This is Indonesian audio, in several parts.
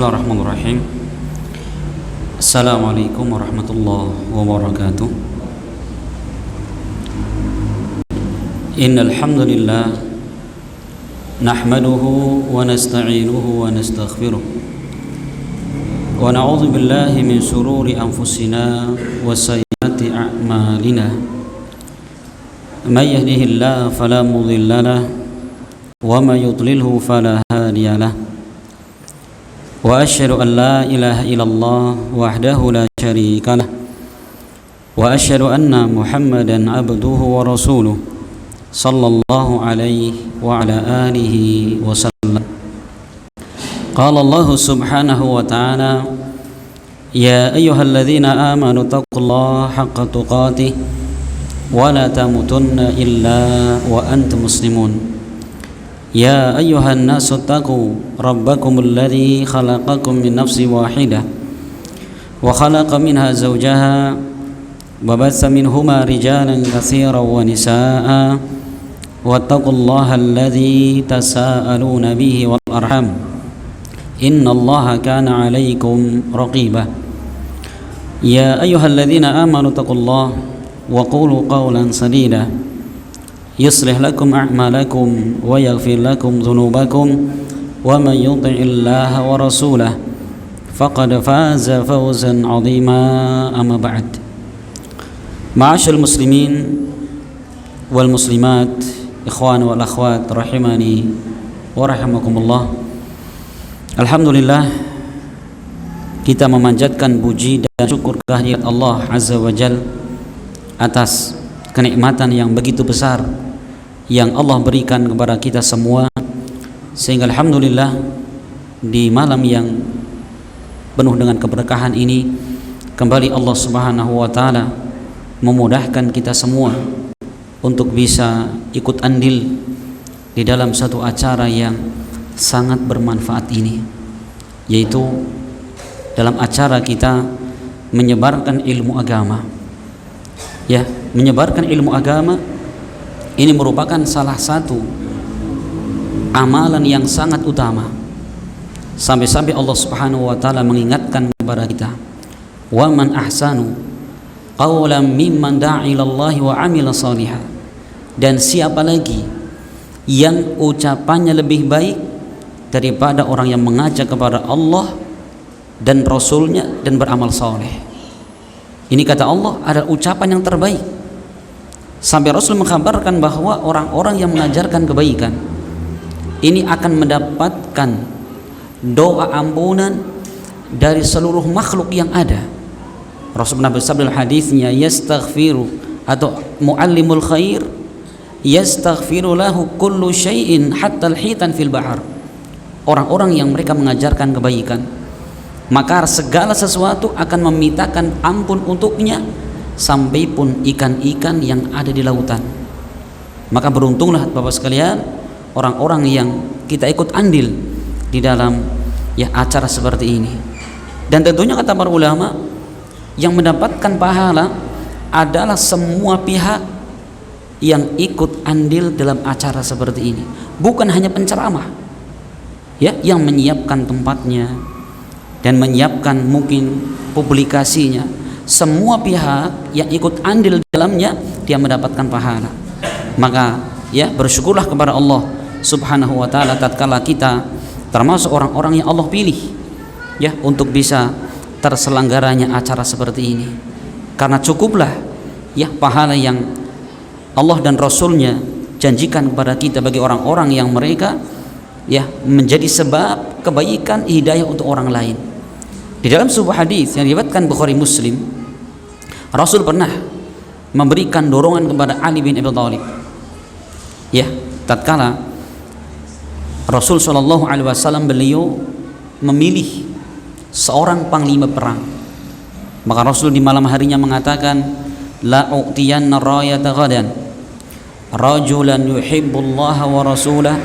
Bismillahirrahmanirrahim. Assalamualaikum warahmatullahi wabarakatuh. Innal hamdalillah nahmaduhu wa nasta'inuhu wa nastaghfiruh wa na'udzu billahi min shururi anfusina wa sayyiati a'malina. May yahdihillahu fala mudilla lahu wa may yudlilhu fala hadiya lahu. Wa asyhadu an la ilaha illallah wahdahu la syarika lah wa asyhadu anna Muhammadan abduhu wa rasuluh sallallahu alaihi wa ala alihi wa sallam. Qala Allah subhanahu wa ta'ala, ya ayyuhalladzina amanu taqullaha haqqa tuqatih wa la tamutunna illa wa antum muslimun. Ya ayyuhan nasu taqu rabbakumul ladzi khalaqakum min nafsin wahidah wa khalaqa minha zawjaha wa batha minhuma rijalan katsiran wa nisaa'a wattaqullaha alladzi tasaaluna bihi wal arham innallaha kana 'alaikum raqiba. Ya ayyuhalladzina amanu taqullaha wa qulu qawlan sadida yuslih lakum a'malakum wa yaghfir lakum dhunubakum wa man yuti'illaha wa rasulahu faqad faza fawzan 'azima. Amma ba'd. Ma'asyiral muslimin wal muslimat, ikhwan wal akhwat rahimani wa rahimakumullah. Alhamdulillah, kita memanjatkan puji dan syukur kehadirat Allah Azza wa Jalla atas kenikmatan yang begitu besar yang Allah berikan kepada kita semua, sehingga alhamdulillah di malam yang penuh dengan keberkahan ini kembali Allah Subhanahu wa taala memudahkan kita semua untuk bisa ikut andil di dalam satu acara yang sangat bermanfaat ini, yaitu dalam acara kita menyebarkan ilmu agama. Ya, menyebarkan ilmu agama ini merupakan salah satu amalan yang sangat utama. Sampai-sampai Allah Subhanahu wa taala mengingatkan kepada kita, "Wa man ahsanu qawlan mimman da'a ila Allah wa 'amila shalihan." Dan siapa lagi yang ucapannya lebih baik daripada orang yang mengajak kepada Allah dan Rasulnya dan beramal saleh. Ini kata Allah adalah ucapan yang terbaik. Sampai Rasul mengkabarkan bahwa orang-orang yang mengajarkan kebaikan ini akan mendapatkan doa ampunan dari seluruh makhluk yang ada. Rasul pernah bersabda dalam hadisnya, yastaghfiru atau muallimul khair yastaghfiru lahu kullu syai'in hatta al-hitan fil bahar. Orang-orang yang mereka mengajarkan kebaikan, maka segala sesuatu akan memintakan ampun untuknya, sampai pun ikan-ikan yang ada di lautan. Maka beruntunglah Bapak sekalian orang-orang yang kita ikut andil di dalam acara seperti ini. Dan tentunya kata para ulama, yang mendapatkan pahala adalah semua pihak yang ikut andil dalam acara seperti ini, bukan hanya penceramah yang menyiapkan tempatnya dan menyiapkan mungkin publikasinya. Semua pihak yang ikut andil dalamnya dia mendapatkan pahala. Maka bersyukurlah kepada Allah Subhanahu wa taala tatkala kita termasuk orang-orang yang Allah pilih untuk bisa terselenggaranya acara seperti ini. Karena cukuplah pahala yang Allah dan Rasulnya janjikan kepada kita bagi orang-orang yang mereka menjadi sebab kebaikan hidayah untuk orang lain. Di dalam sebuah hadis yang diriwayatkan Bukhari Muslim, Rasul pernah memberikan dorongan kepada Ali bin Abi Thalib. Tatkala Rasul sallallahu alaihi wasallam beliau memilih seorang panglima perang, maka Rasul di malam harinya mengatakan, la u'tiyanna rayata ghadan rajulan yuhibbullaha wa rasulahu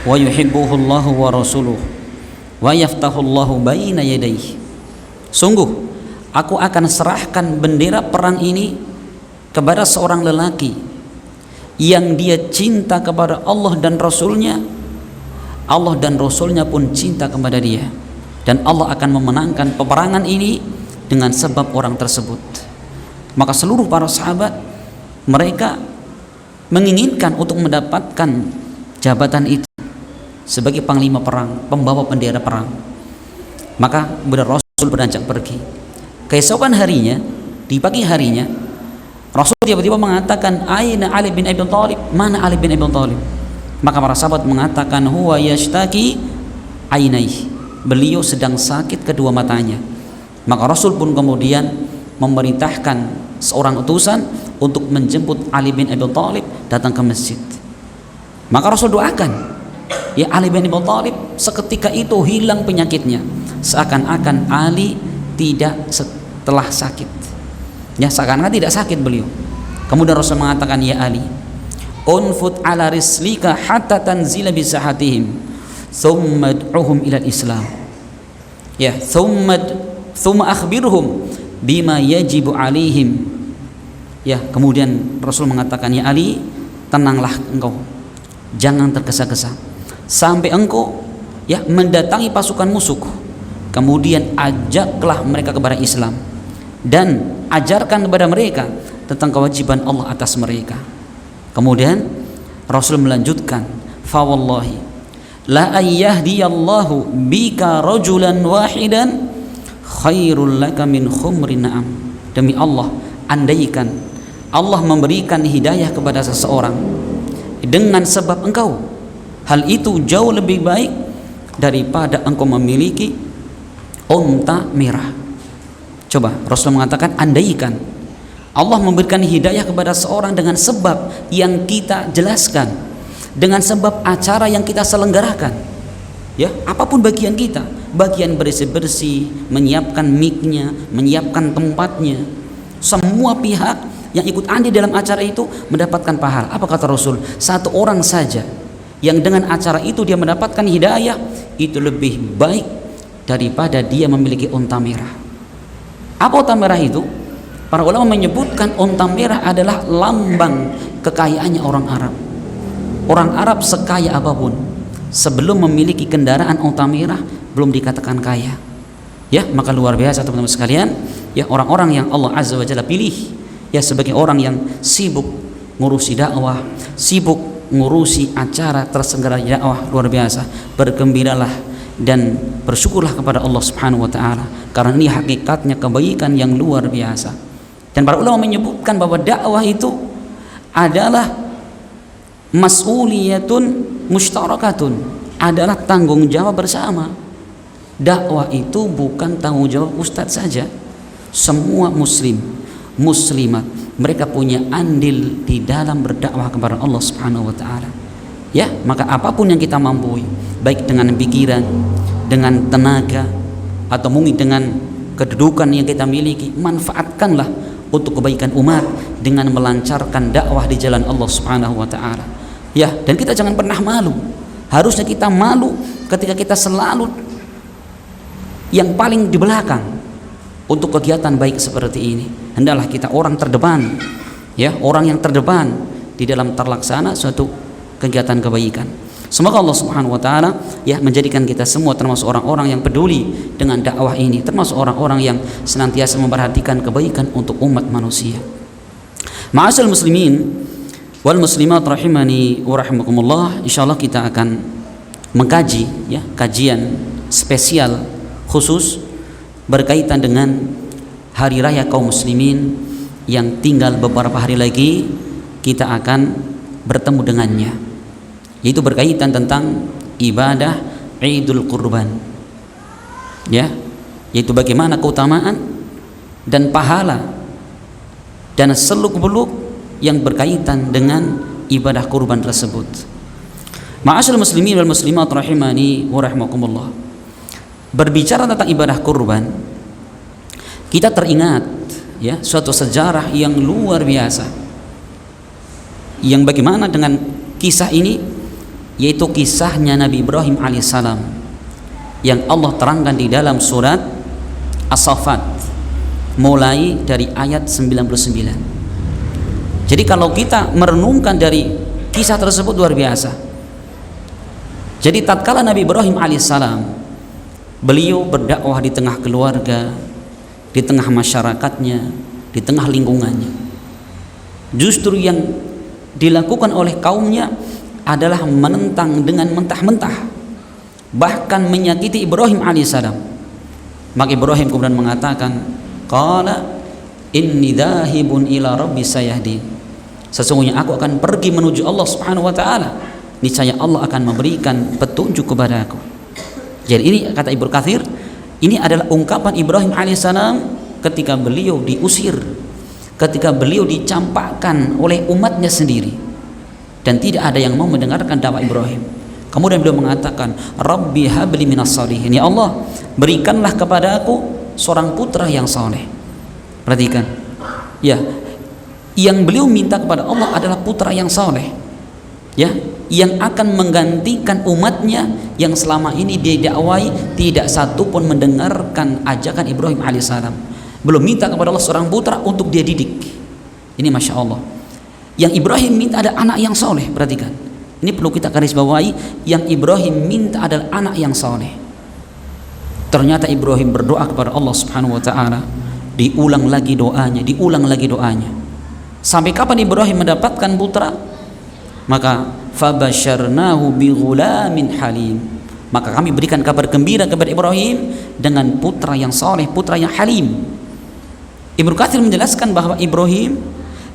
wa yuhibbuhu Allahu wa rasuluhu wa yaftahu Allahu baina yadayhi. Sungguh aku akan serahkan bendera perang ini kepada seorang lelaki yang dia cinta kepada Allah dan Rasulnya, Allah dan Rasulnya pun cinta kepada dia, dan Allah akan memenangkan peperangan ini dengan sebab orang tersebut. Maka seluruh para sahabat mereka menginginkan untuk mendapatkan jabatan itu sebagai panglima perang, pembawa bendera perang. Maka benar Rasul beranjak pergi. Keesokan harinya, di pagi harinya, Rasul tiba-tiba mengatakan, "Aina Ali bin Abi Thalib?" Mana Ali bin Abi Thalib? Maka para sahabat mengatakan, "Huwa yashtaki ainaihi." Beliau sedang sakit kedua matanya. Maka Rasul pun kemudian memerintahkan seorang utusan untuk menjemput Ali bin Abi Thalib datang ke masjid. Maka Rasul doakan, ya Ali bin Abi Thalib seketika itu hilang penyakitnya, seakan-akan Ali tidak setelah sakit, ya seakan-akan tidak sakit beliau. Kemudian Rasul mengatakan, "Ya Ali, unfut ala rislika hatta tanzila bisahatihim thumma ad'uhum ila Islam, ya thumma akhbirhum bima yajibu alaihim." Ya, kemudian Rasul mengatakan, "Ya Ali, tenanglah engkau, jangan tergesa-gesa sampai engkau ya mendatangi pasukan musuh, kemudian ajaklah mereka kepada Islam dan ajarkan kepada mereka tentang kewajiban Allah atas mereka." Kemudian Rasul melanjutkan, "Fa wallahi la ayyahdiyallahu bika rajulan wahidan khairul laka min khumrin na'am." Demi Allah, andaikan Allah memberikan hidayah kepada seseorang dengan sebab engkau, hal itu jauh lebih baik daripada engkau memiliki unta merah. Coba Rasul mengatakan, andaikan Allah memberikan hidayah kepada seorang dengan sebab yang kita jelaskan, dengan sebab acara yang kita selenggarakan, ya apapun bagian kita, bagian bersih-bersih, menyiapkan mic-nya, menyiapkan tempatnya, semua pihak yang ikut andil dalam acara itu mendapatkan pahala. Apa kata Rasul? Satu orang saja yang dengan acara itu dia mendapatkan hidayah, itu lebih baik daripada dia memiliki unta merah. Apa unta merah itu? Para ulama menyebutkan unta merah adalah lambang kekayaannya orang Arab. Orang Arab sekaya apapun, sebelum memiliki kendaraan unta merah belum dikatakan kaya. Ya, maka luar biasa teman-teman sekalian, ya orang-orang yang Allah Azza wa Jalla pilih ya sebagai orang yang sibuk ngurusi dakwah, sibuk ngurusi acara terselenggara dakwah, luar biasa. Bergembiralah dan bersyukurlah kepada Allah Subhanahu wa taala, karena ini hakikatnya kebaikan yang luar biasa. Dan para ulama menyebutkan bahwa dakwah itu adalah mas'uliyatun mushtarakatun, adalah tanggung jawab bersama. Dakwah itu bukan tanggung jawab ustadz saja. Semua muslim, muslimat, mereka punya andil di dalam berdakwah kepada Allah Subhanahu wa taala. Ya, maka apapun yang kita mampu, baik dengan pikiran, dengan tenaga, atau mungkin dengan kedudukan yang kita miliki, manfaatkanlah untuk kebaikan umat dengan melancarkan dakwah di jalan Allah Subhanahu wa taala. Ya, dan kita jangan pernah malu. Harusnya kita malu ketika kita selalu yang paling di belakang untuk kegiatan baik seperti ini. Hendaklah kita orang terdepan, ya, orang yang terdepan di dalam terlaksana suatu kegiatan kebaikan. Semoga Allah Subhanahu wa taala ya menjadikan kita semua termasuk orang-orang yang peduli dengan dakwah ini, termasuk orang-orang yang senantiasa memperhatikan kebaikan untuk umat manusia. Ma'asyiral muslimin wal muslimat rahimani wa rahimakumullah, insyaallah kita akan mengkaji ya kajian spesial khusus berkaitan dengan hari raya kaum muslimin yang tinggal beberapa hari lagi kita akan bertemu dengannya, yaitu berkaitan tentang ibadah Idul Qurban, ya, yaitu bagaimana keutamaan dan pahala dan seluk-beluk yang berkaitan dengan ibadah kurban tersebut. Ma'asyiral muslimin wal muslimat rahimani wa rahimakumullah, berbicara tentang ibadah kurban, kita teringat ya suatu sejarah yang luar biasa, yang bagaimana dengan kisah ini, yaitu kisahnya Nabi Ibrahim alaihissalam yang Allah terangkan di dalam surat As-Saffat mulai dari ayat 99. Jadi kalau kita merenungkan dari kisah tersebut luar biasa. Jadi tatkala Nabi Ibrahim alaihissalam Beliau berdakwah di tengah keluarga, di tengah masyarakatnya, di tengah lingkungannya. Justru yang dilakukan oleh kaumnya adalah menentang dengan mentah-mentah, bahkan menyakiti Ibrahim alaihissalam. Maka Ibrahim kemudian mengatakan, qala inni dhahibun ila rabbi sayahdi, sesungguhnya aku akan pergi menuju Allah subhanahu wa ta'ala, niscaya Allah akan memberikan petunjuk kepada aku. Jadi ini kata Ibnu Katsir, ini adalah ungkapan Ibrahim alaihissalam ketika beliau diusir, ketika beliau dicampakkan oleh umatnya sendiri dan tidak ada yang mau mendengarkan dakwah Ibrahim. Kemudian beliau mengatakan, Rabbi habli minas shalihin, ya Allah berikanlah kepada aku seorang putra yang saleh. Perhatikan ya, yang beliau minta kepada Allah adalah putra yang saleh, ya, yang akan menggantikan umatnya yang selama ini didakwai tidak satu pun mendengarkan ajakan Ibrahim alaihissalam. Belum minta kepada Allah seorang putra untuk dia didik. Ini masya Allah. Yang Ibrahim minta ada anak yang soleh. Perhatikan, ini perlu kita garis bawahi. Yang Ibrahim minta adalah anak yang soleh. Ternyata Ibrahim berdoa kepada Allah subhanahu wa ta'ala, diulang lagi doanya, diulang lagi doanya. Sampai kapan Ibrahim mendapatkan putra? Maka fabasyarnahu bighulamin halim, maka kami berikan kabar gembira kepada Ibrahim dengan putra yang saleh, putra yang halim. Ibnu Katsir menjelaskan bahwa Ibrahim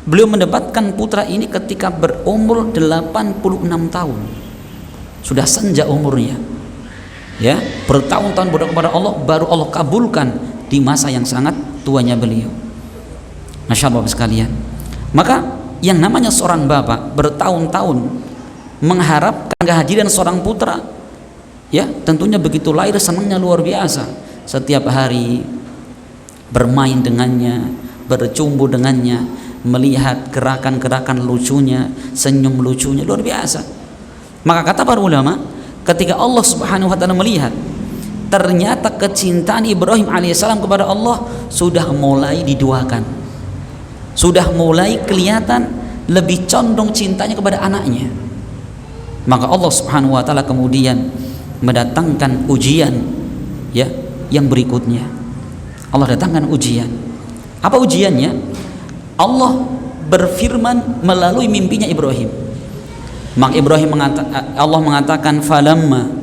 beliau mendapatkan putra ini ketika berumur 86 tahun. Sudah senja umurnya, ya, bertahun-tahun berdoa kepada Allah, baru Allah kabulkan di masa yang sangat tuanya beliau. Masya Allah sekalian. Maka yang namanya seorang bapak bertahun-tahun mengharapkan kehadiran seorang putra, ya tentunya begitu lahir senangnya luar biasa. Setiap hari bermain dengannya, bercumbu dengannya, melihat gerakan-gerakan lucunya, senyum lucunya luar biasa. Maka kata para ulama, ketika Allah subhanahu wa ta'ala melihat ternyata kecintaan Ibrahim alaihissalam kepada Allah sudah mulai diduakan, sudah mulai kelihatan lebih condong cintanya kepada anaknya, maka Allah subhanahu wa ta'ala kemudian mendatangkan ujian, ya, yang berikutnya. Allah datangkan ujian. Apa ujiannya? Allah berfirman melalui mimpinya Ibrahim. Maka Ibrahim Allah mengatakan, falamma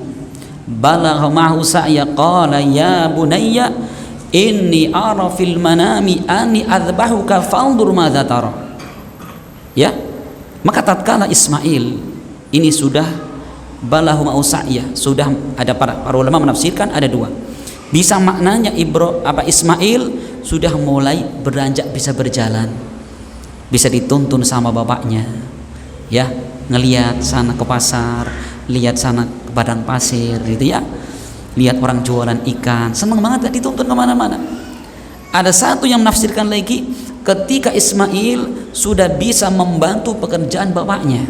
balagha ma'hu sa'ya qala ya bunayya inni ara fil manami anni adzbahuka fanzur madza tara. Ya, maka tatkala Ismail ini sudah balahu ma'hu sa'ya, sudah ada para ulama menafsirkan ada dua. Bisa maknanya Ismail sudah mulai beranjak bisa berjalan, bisa dituntun sama bapaknya, ya, ngelihat sana ke pasar, lihat sana ke padang pasir gitu ya, lihat orang jualan ikan, senang banget, dituntun kemana-mana. Ada satu yang menafsirkan lagi, ketika Ismail sudah bisa membantu pekerjaan bapaknya,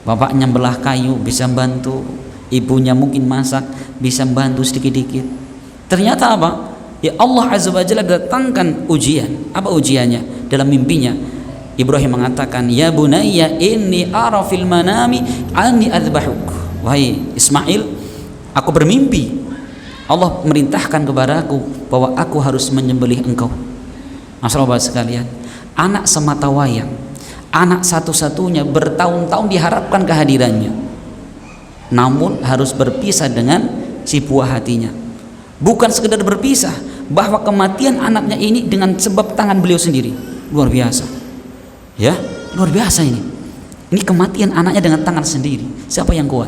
bapaknya belah kayu bisa membantu, ibunya mungkin masak bisa membantu sedikit-sedikit. Ternyata apa? Ya Allah azza wa jalla datangkan ujian. Apa ujiannya? Dalam mimpinya Ibrahim mengatakan, ya bunayya inni ara fil manami anni adzbahuk. Wahai Ismail, aku bermimpi Allah merintahkan kepadaku bahwa aku harus menyembelih engkau. Masyaallah sekalian, anak semata wayang, anak satu-satunya, bertahun-tahun diharapkan kehadirannya, namun harus berpisah dengan si buah hatinya. Bukan sekedar berpisah, bahwa kematian anaknya ini dengan sebab tangan beliau sendiri. Luar biasa, ya, luar biasa ini. Ini kematian anaknya dengan tangan sendiri. Siapa yang kuat?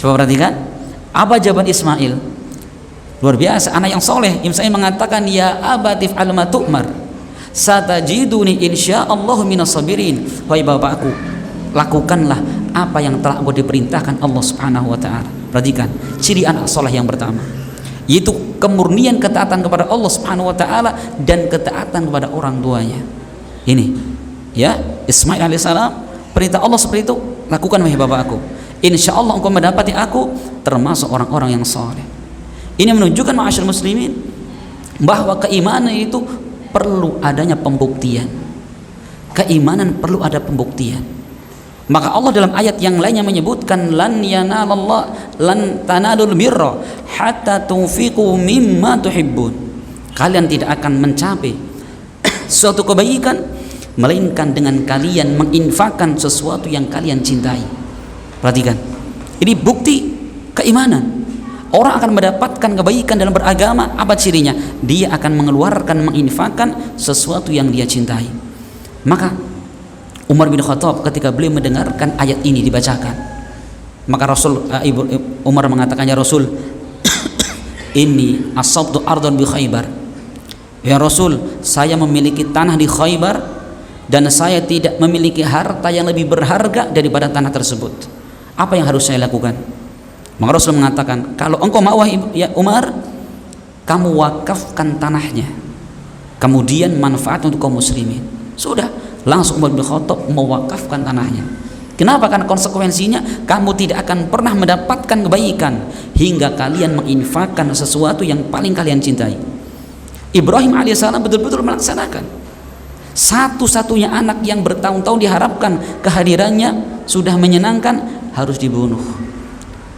Coba perhatikan apa jawaban Ismail. Luar biasa, anak yang soleh. Ismail mengatakan, ya abatif alma tu'mar satajiduni insyaallahu minas sabirin. Wahai bapakku, lakukanlah apa yang telah engkau diperintahkan Allah subhanahu wa ta'ala. Perhatikan ciri anak soleh yang pertama, yaitu kemurnian ketaatan kepada Allah subhanahu wa ta'ala dan ketaatan kepada orang tuanya. Ini ya, Ismail alaihissalam, perintah Allah seperti itu, lakukan wahai bapakku, insya Allah engkau mendapati aku termasuk orang-orang yang soleh. Ini menunjukkan ma'asyar muslimin bahwa keimanan itu perlu adanya pembuktian. Keimanan perlu ada pembuktian. Maka Allah dalam ayat yang lainnya menyebutkan lan tanalul birra hatta tunfiqu mimma tuhibbun. Kalian tidak akan mencapai suatu kebaikan melainkan dengan kalian menginfakkan sesuatu yang kalian cintai. Perhatikan, ini bukti keimanan. Orang akan mendapatkan kebaikan dalam beragama. Apa cirinya? Dia akan mengeluarkan, menginfakkan sesuatu yang dia cintai. Maka Umar bin Khattab ketika beliau mendengarkan ayat ini dibacakan, maka Umar mengatakan, ya Rasul, ini asabtu ardon bi Khaybar. Ya Rasul, saya memiliki tanah di Khaybar dan saya tidak memiliki harta yang lebih berharga daripada tanah tersebut. Apa yang harus saya lakukan? Maka Rasul mengatakan, kalau engkau mau ya Umar, kamu wakafkan tanahnya, kemudian manfaat untuk kaum muslimin. Sudah, langsung Umar bin Khattab mewakafkan tanahnya. Kenapa? Karena konsekuensinya kamu tidak akan pernah mendapatkan kebaikan hingga kalian menginfakkan sesuatu yang paling kalian cintai. Ibrahim alaihissalam betul-betul melaksanakan. Satu-satunya anak yang bertahun-tahun diharapkan kehadirannya sudah menyenangkan, harus dibunuh.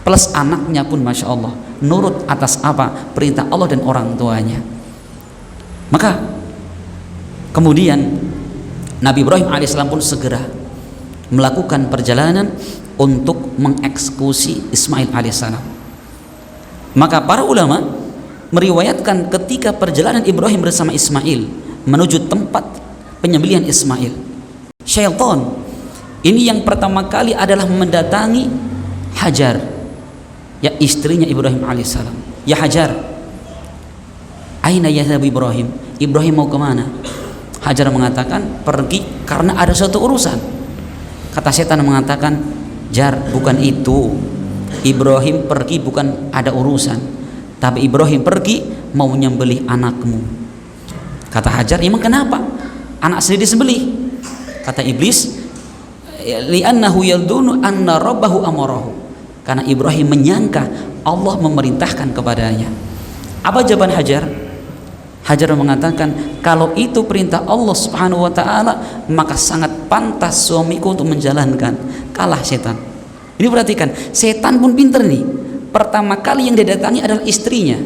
Plus anaknya pun Masya Allah nurut atas apa? Perintah Allah dan orang tuanya. Maka kemudian Nabi Ibrahim alaihissalam pun segera melakukan perjalanan untuk mengeksekusi Ismail alaihissalam. Maka para ulama meriwayatkan ketika perjalanan Ibrahim bersama Ismail menuju tempat penyembelihan Ismail, syaitan ini yang pertama kali adalah mendatangi Hajar, ya istrinya Ibrahim alaihissalam. Ya Hajar, aina yadhabu Ibrahim? Ibrahim mau kemana? Hajar mengatakan, pergi karena ada suatu urusan. Kata setan mengatakan, Jar, bukan itu. Ibrahim pergi bukan ada urusan, tapi Ibrahim pergi mau menyembelih anakmu. Kata Hajar, emang kenapa? Anak sendiri disembelih. Kata iblis, li'annahu yaldunu anna rabbahu amarahu. Karena Ibrahim menyangka Allah memerintahkan kepadanya. Apa jawaban Hajar? Hajar mengatakan, kalau itu perintah Allah Subhanahu wa taala, maka sangat pantas suamiku untuk menjalankan. Kalah setan. Ini perhatikan, setan pun pinter nih. Pertama kali yang didatangi adalah istrinya.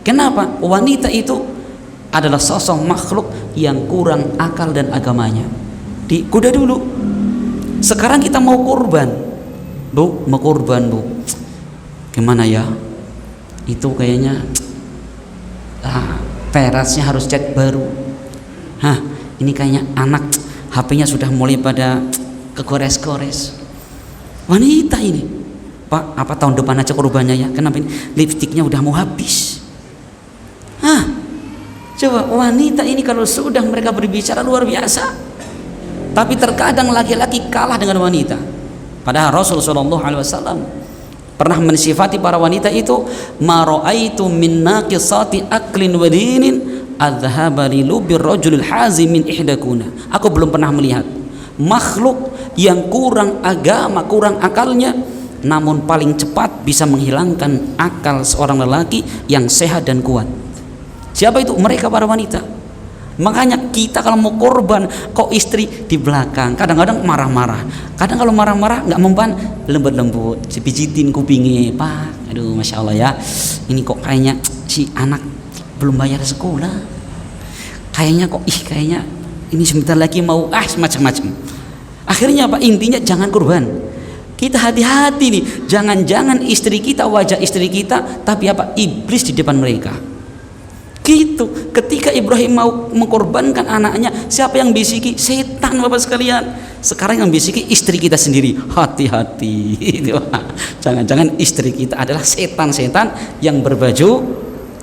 Kenapa? Wanita itu adalah sosok makhluk yang kurang akal dan agamanya. Kuda dulu. Sekarang kita mau kurban. Bu, mau kurban, Bu. Gimana ya? Itu kayaknya perasnya harus cat baru. Ini kayaknya anak HP-nya sudah mulai pada kegores-gores. Wanita ini, Pak, apa tahun depan aja kurbannya ya? Kenapa ini lipstiknya udah mau habis? Coba wanita ini kalau sudah mereka berbicara luar biasa. Tapi terkadang laki-laki kalah dengan wanita. Padahal Rasulullah SAW pernah mensifati para wanita itu, ma ra'aitu min naqisati aklin wa dinin adhhaba li lubir rajulil hazim min ihdakuna. Aku belum pernah melihat makhluk yang kurang agama, kurang akalnya, namun paling cepat bisa menghilangkan akal seorang lelaki yang sehat dan kuat. Siapa itu? Mereka para wanita. Makanya kita kalau mau korban, kok istri di belakang, kadang-kadang marah-marah. Kadang kalau marah-marah nggak mempan, lembut-lembut, pijitin kupingnya, Pak. Aduh, Masya Allah ya. Ini kok kayaknya si anak belum bayar sekolah. Kayaknya kok, kayaknya ini sebentar lagi mau semacam-macam. Akhirnya apa? Intinya jangan korban. Kita hati-hati nih. Jangan-jangan istri kita, wajah istri kita, tapi apa? Iblis di depan mereka. Gitu. Ketika Ibrahim mau mengorbankan anaknya, siapa yang bisiki? Setan, Bapak sekalian. Sekarang yang bisiki istri kita sendiri. Hati-hati. Jangan-jangan istri kita adalah setan-setan yang berbaju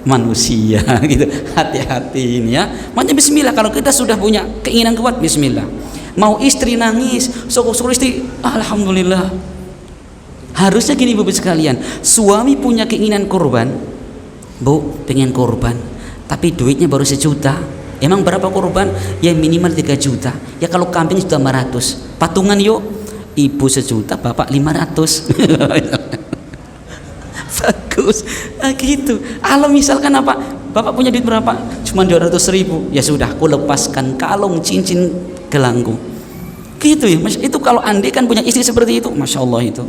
manusia gitu. Hati-hati ini ya. Makanya bismillah, kalau kita sudah punya keinginan kuat, bismillah. Mau istri nangis, syukur istri, alhamdulillah. Harusnya gini Bapak sekalian, suami punya keinginan korban, Bu, pengen korban, tapi duitnya baru 1 juta. Emang berapa korban? Ya minimal 3 juta. Ya kalau kambing sudah 500. Patungan yuk. Ibu 1 juta, bapak 500. Bagus. Gitu. Kalau misalkan apa? Bapak punya duit berapa? Cuma 200.000. Ya sudah, aku lepaskan kalung cincin gelangku. Gitu ya. Itu kalau andai kan punya istri seperti itu, masya Allah itu.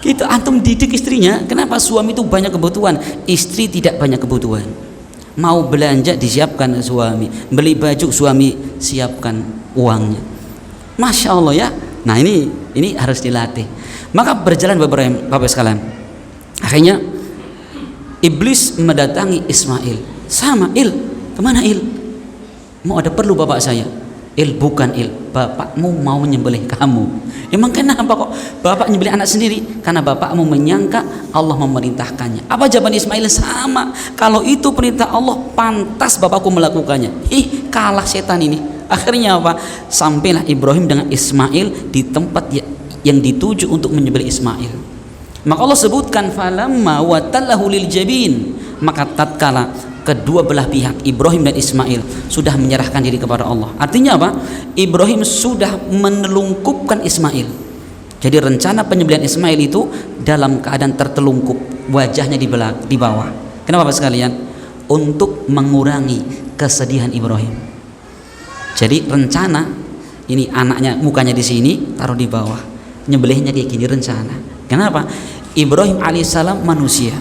Kita antum didik istrinya. Kenapa suami itu banyak kebutuhan, istri tidak banyak kebutuhan? Mau belanja disiapkan suami, beli baju suami siapkan uangnya. Masya Allah ya. Nah ini harus dilatih. Maka berjalan Bapak sekalian. Akhirnya iblis mendatangi Ismail. Sama, kemana Mau ada perlu bapak saya? Bukan bapakmu mau menyembelih kamu. Emang kenapa kok bapak menyembelih anak sendiri? Karena bapakmu menyangka Allah memerintahkannya. Apa jawaban Ismail? Sama, kalau itu perintah Allah pantas bapakku melakukannya. Kalah setan ini. Akhirnya apa? Sampailah Ibrahim dengan Ismail di tempat yang dituju untuk menyembelih Ismail. Maka Allah sebutkan falamma watallahu lil jabin, maka tatkala kedua belah pihak Ibrahim dan Ismail sudah menyerahkan diri kepada Allah. Artinya apa? Ibrahim sudah menelungkupkan Ismail. Jadi rencana penyembelihan Ismail itu dalam keadaan tertelungkup, wajahnya di bawah. Kenapa Bapak sekalian? Untuk mengurangi kesedihan Ibrahim. Jadi rencana ini anaknya mukanya di sini, taruh di bawah. Nyembelihnya kayak gini rencana. Kenapa? Ibrahim alaihissalam manusia.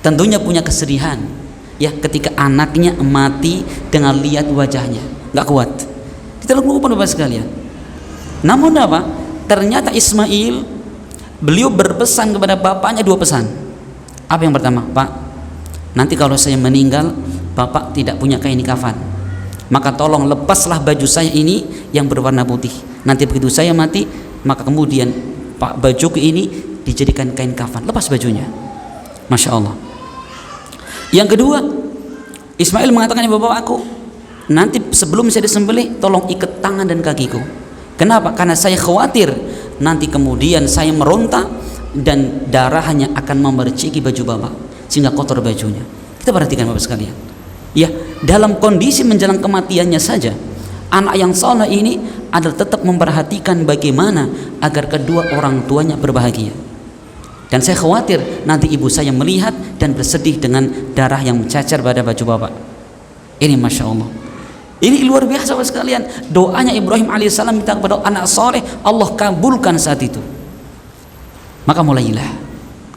Tentunya punya kesedihan. Ya, ketika anaknya mati dengan lihat wajahnya, nggak kuat. Kita lupa Bapak sekalian. Namun apa? Ternyata Ismail, beliau berpesan kepada bapaknya 2 pesan. Apa yang pertama? Pak, nanti kalau saya meninggal, bapak tidak punya kain kafan, maka tolong lepaslah baju saya ini yang berwarna putih. Nanti begitu saya mati, maka kemudian bajuku ini dijadikan kain kafan. Lepas bajunya. Masya Allah. Yang kedua, Ismail mengatakan, bapak aku nanti sebelum saya disembelih tolong ikat tangan dan kakiku. Kenapa? Karena saya khawatir nanti kemudian saya meronta dan darahnya akan memerciki baju bapak sehingga kotor bajunya. Kita perhatikan Bapak sekalian. Ya, dalam kondisi menjelang kematiannya saja, anak yang saleh ini adalah tetap memperhatikan bagaimana agar kedua orang tuanya berbahagia. Dan saya khawatir nanti ibu saya melihat dan bersedih dengan darah yang mencacar pada baju bapak. Ini Masya Allah. Ini luar biasa Bapak sekalian. Doanya Ibrahim alaihissalam minta kepada anak soleh, Allah kabulkan saat itu. Maka mulailah.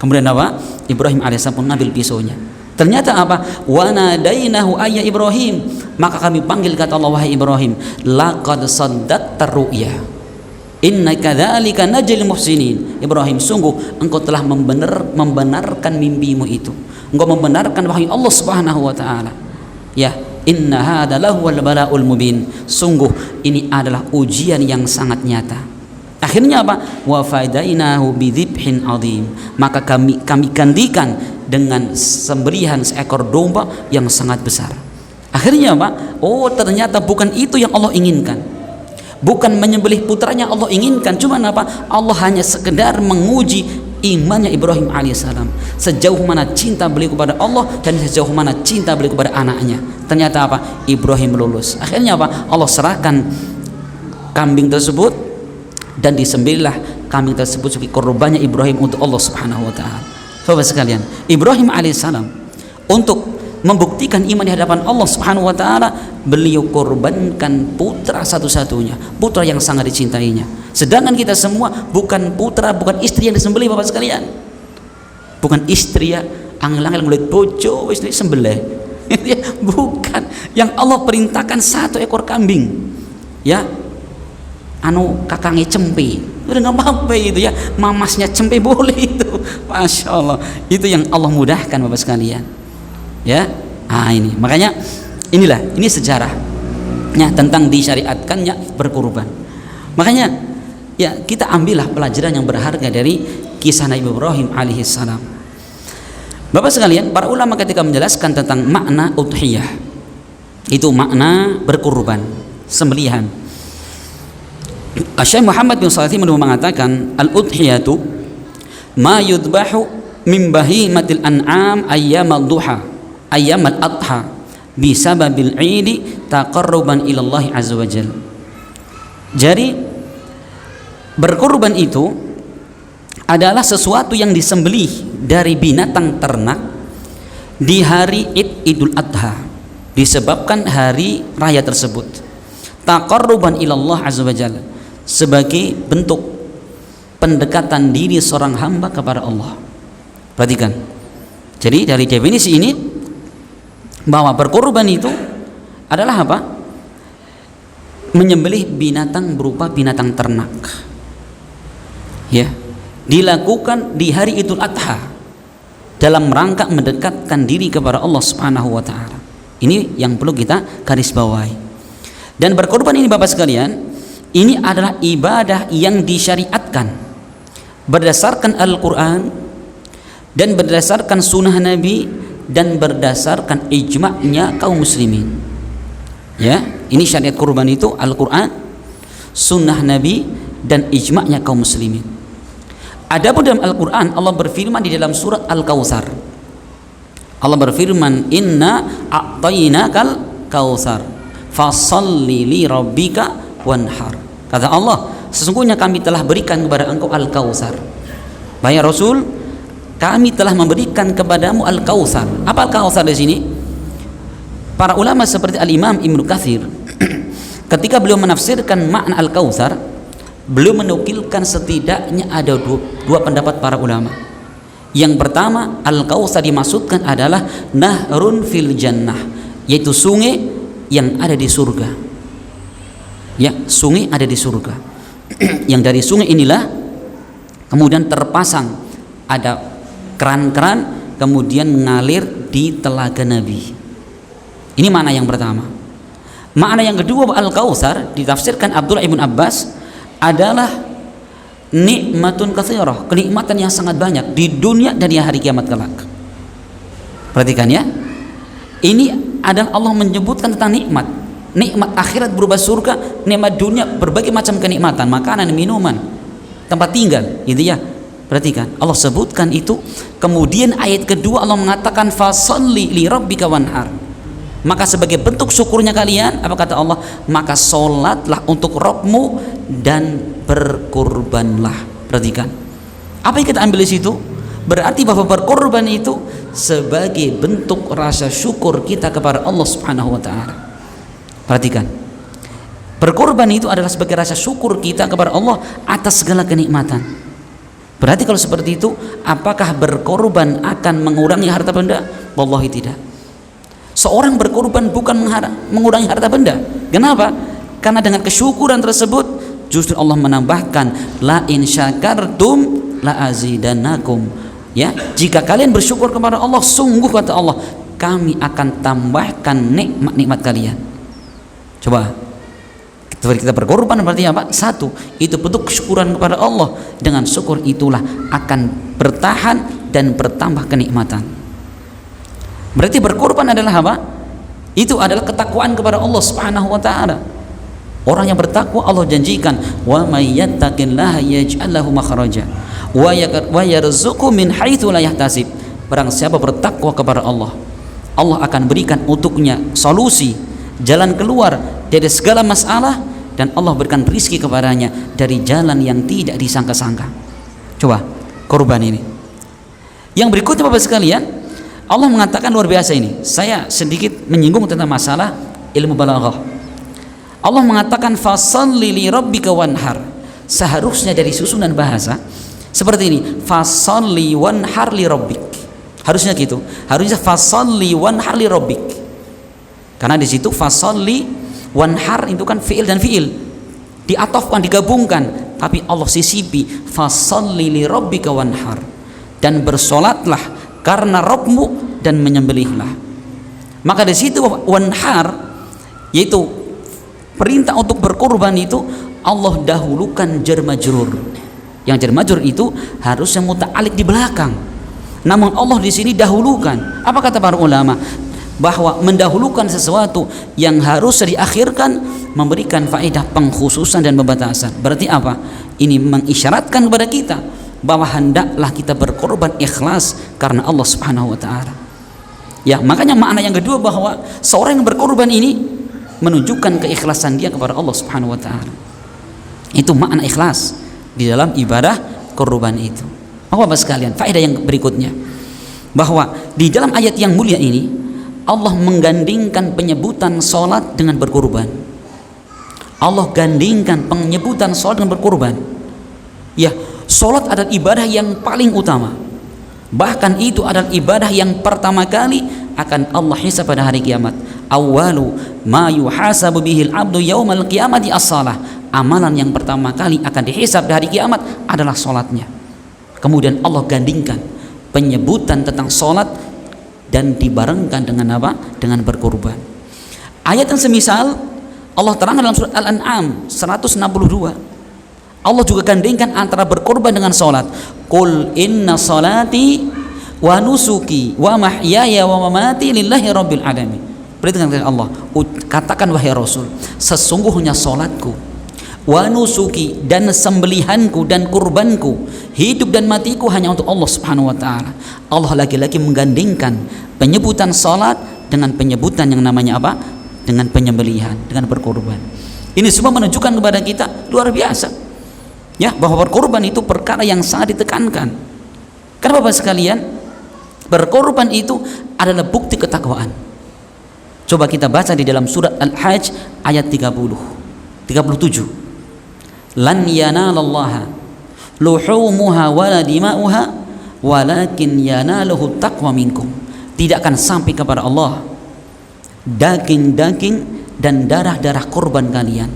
Kemudian apa? Ibrahim alaihissalam pun ngambil pisaunya. Ternyata apa? Wa nadainahu ayya Ibrahim. Maka kami panggil, kata Allah, wahai Ibrahim, laqad saddaqta ru'ya. Inna kadzalika najzil muhsinin. Ibrahim, sungguh engkau telah membenarkan mimpimu itu. Engkau membenarkan wahyu Allah Subhanahu wa taala. Ya, inna hadza lahuwal bala'ul mubin. Sungguh ini adalah ujian yang sangat nyata. Akhirnya apa? Wa fadainahu bidzibhin adzim. Maka kami gantikan dengan sembelihan seekor domba yang sangat besar. Akhirnya apa? Oh, ternyata bukan itu yang Allah inginkan. Bukan menyembelih putranya Allah inginkan, cuma apa? Allah hanya sekedar menguji imannya Ibrahim alaihissalam, sejauh mana cinta beliau kepada Allah dan sejauh mana cinta beliau kepada anaknya. Ternyata apa? Ibrahim lulus. Akhirnya apa? Allah serahkan kambing tersebut dan disembelihlah kambing tersebut sebagai korbannya Ibrahim untuk Allah Subhanahu wa taala. Sahabat sekalian, Ibrahim alaihissalam untuk membuktikan iman di hadapan Allah Subhanahu wa taala, beliau korbankan putra satu-satunya, putra yang sangat dicintainya. Sedangkan kita semua bukan putra, bukan istri yang disembelih Bapak sekalian. Bukan istri ya, angel-angel ngeliat bojo wis disembelih. Bukan. Yang Allah perintahkan 1 ekor kambing. Ya. Kakangnya cempe. Udah enggak apa-apa itu ya. Mamasnya cempe boleh itu. Masya Allah. Itu yang Allah mudahkan Bapak sekalian. Ya, ini makanya ini sejarahnya tentang disyariatkannya berkurban. Makanya ya kita ambillah pelajaran yang berharga dari kisah Nabi Ibrahim alaihissalam. Bapak sekalian, para ulama ketika menjelaskan tentang makna udhiyah, itu makna berkurban, sembelihan. Syekh Muhammad bin Shalih mengatakan al-udhiyatu ma yudbahu min bahimatil an'am ayyamal duha ayyamal adha bisababil 'idi taqarruban ila Allah azza wajalla. Jadi berkurban itu adalah sesuatu yang disembelih dari binatang ternak di hari Idul Adha disebabkan hari raya tersebut. Taqarruban ila Allah azza wajalla, sebagai bentuk pendekatan diri seorang hamba kepada Allah. Perhatikan. Jadi dari definisi ini bahwa berkorban itu adalah apa? Menyembelih binatang berupa binatang ternak. Ya, dilakukan di hari Idul Adha dalam rangka mendekatkan diri kepada Allah Subhanahu wa taala. Ini yang perlu kita garis bawahi. Dan berkorban ini Bapak sekalian, ini adalah ibadah yang disyariatkan berdasarkan Al-Qur'an dan berdasarkan sunnah Nabi dan berdasarkan ijma'nya kaum muslimin. Ya, ini syariat kurban itu Al-Qur'an, sunnah Nabi dan ijma'nya kaum muslimin. Adapun dalam Al-Qur'an Allah berfirman di dalam surat Al-Kautsar. Allah berfirman, "Inna a'tainakal kautsar, fasholli li rabbika wanhar." Kata Allah, sesungguhnya kami telah berikan kepada engkau Al-Kautsar. Bahaya Rasul, kami telah memberikan kepadamu Al-Kautsar. Apa Al-Kautsar di sini? Para ulama seperti Al-Imam Ibnu Katsir ketika beliau menafsirkan makna Al-Kautsar, beliau menukilkan setidaknya ada dua pendapat para ulama. Yang pertama, Al-Kautsar dimaksudkan adalah nahrun fil jannah, yaitu sungai yang ada di surga. Ya, sungai ada di surga. Yang dari sungai inilah kemudian terpasang ada keran-keran kemudian mengalir di telaga Nabi. Ini makna yang pertama. Makna yang kedua, Al-Kautsar ditafsirkan Abdullah ibn Abbas adalah nikmatun katsirah, kenikmatan yang sangat banyak di dunia dan di hari kiamat kelak. Perhatikan ya, ini adalah Allah menyebutkan tentang nikmat. Nikmat akhirat berupa surga, nikmat dunia berbagai macam kenikmatan, makanan, minuman, tempat tinggal, gitu ya. Perhatikan, Allah sebutkan itu. Kemudian ayat kedua Allah mengatakan fasholli li rabbika wanhar. Maka sebagai bentuk syukurnya kalian, apa kata Allah? Maka sholatlah untuk Rabbmu dan berkorbanlah. Perhatikan, apa yang kita ambil di situ? Berarti bahwa berkorban itu sebagai bentuk rasa syukur kita kepada Allah Subhanahu wa taala. Perhatikan, berkorban itu adalah sebagai rasa syukur kita kepada Allah atas segala kenikmatan. Berarti kalau seperti itu, apakah berkorban akan mengurangi harta benda? Wallahi tidak. Seorang berkorban bukan mengurangi harta benda. Kenapa? Karena dengan kesyukuran tersebut justru Allah menambahkan la in syakartum la azidannakum. Ya, jika kalian bersyukur kepada Allah, sungguh kata Allah, kami akan tambahkan nikmat-nikmat kalian. Coba kita berkorban berarti apa? Satu, itu bentuk kesyukuran kepada Allah. Dengan syukur itulah akan bertahan dan bertambah kenikmatan. Berarti berkorban adalah apa? Itu adalah ketakwaan kepada Allah Subhanahu wa taala. Orang yang bertakwa Allah janjikan, wa may yattaqillaha yaj'al lahu makhraja wa yarzuqhu min haitsu la yahtasib. Barang siapa bertakwa kepada Allah, Allah akan berikan untuknya solusi, jalan keluar dari segala masalah, dan Allah berikan rizki kepadanya dari jalan yang tidak disangka-sangka. Coba korban ini. Yang berikutnya Bapak sekalian, Allah mengatakan luar biasa ini. Saya sedikit menyinggung tentang masalah ilmu balaghah. Allah mengatakan fasholli li rabbika wanhar. Seharusnya dari susunan bahasa seperti ini, fasholli wanhar li rabbik. Harusnya gitu. Harusnya fasholli wanhar li rabbik. Karena di situ fasholli wanhar itu kan fiil dan fiil diatofkan, digabungkan, tapi Allah sisipi fasholli li rabbika wanhar, dan bersolatlah karena Rabbmu dan menyembelihlah. Maka di situ wanhar, yaitu perintah untuk berkorban itu Allah dahulukan jar majrur. Yang jar majrur itu harusnya muta'alliq di belakang. Namun Allah di sini dahulukan. Apa kata para ulama? Bahwa mendahulukan sesuatu yang harus diakhirkan memberikan faedah pengkhususan dan pembatasan. Berarti apa? Ini mengisyaratkan kepada kita bahwa hendaklah kita berkorban ikhlas karena Allah Subhanahu wa taala. Ya, makanya makna yang kedua bahwa seorang yang berkorban ini menunjukkan keikhlasan dia kepada Allah Subhanahu wa taala. Itu makna ikhlas di dalam ibadah korban itu. Bapak sekalian, faedah yang berikutnya bahwa di dalam ayat yang mulia ini Allah menggandingkan penyebutan salat dengan berkorban. Allah gandingkan penyebutan salat dengan berkorban. Ya, salat adalah ibadah yang paling utama. Bahkan itu adalah ibadah yang pertama kali akan Allah hisab pada hari kiamat. Awwalu ma yuhasabu bihil abdu yaumal qiyamati as-shalah. Amalan yang pertama kali akan dihisab di hari kiamat adalah salatnya. Kemudian Allah gandingkan penyebutan tentang salat dan dibarengkan dengan apa? Dengan berkorban. Ayat yang semisal Allah terangkan dalam surat Al-An'am 162. Allah juga gandingkan antara berkorban dengan salat. Qul inna salati wa nusuki wa mahyaya wa mamati lillahi rabbil alamin. Perhatikan Allah, katakan wahai Rasul, sesungguhnya salatku, wa nusuki dan sembelihanku dan kurbanku, hidup dan matiku hanya untuk Allah Subhanahu wa taala. Allah lagi-lagi menggandingkan penyebutan salat dengan penyebutan yang namanya apa? Dengan penyembelihan, dengan berkorban. Ini semua menunjukkan kepada kita luar biasa. Ya, bahwa berkorban itu perkara yang sangat ditekankan. Karena Bapak sekalian, berkorban itu adalah bukti ketakwaan. Coba kita baca di dalam surat Al-Hajj ayat 37. Lan yanalallaha luhumuha wala dima'uha walakin yanaluhu taqwa minkum. Tidak akan sampai kepada Allah daging-daging dan darah-darah korban kalian,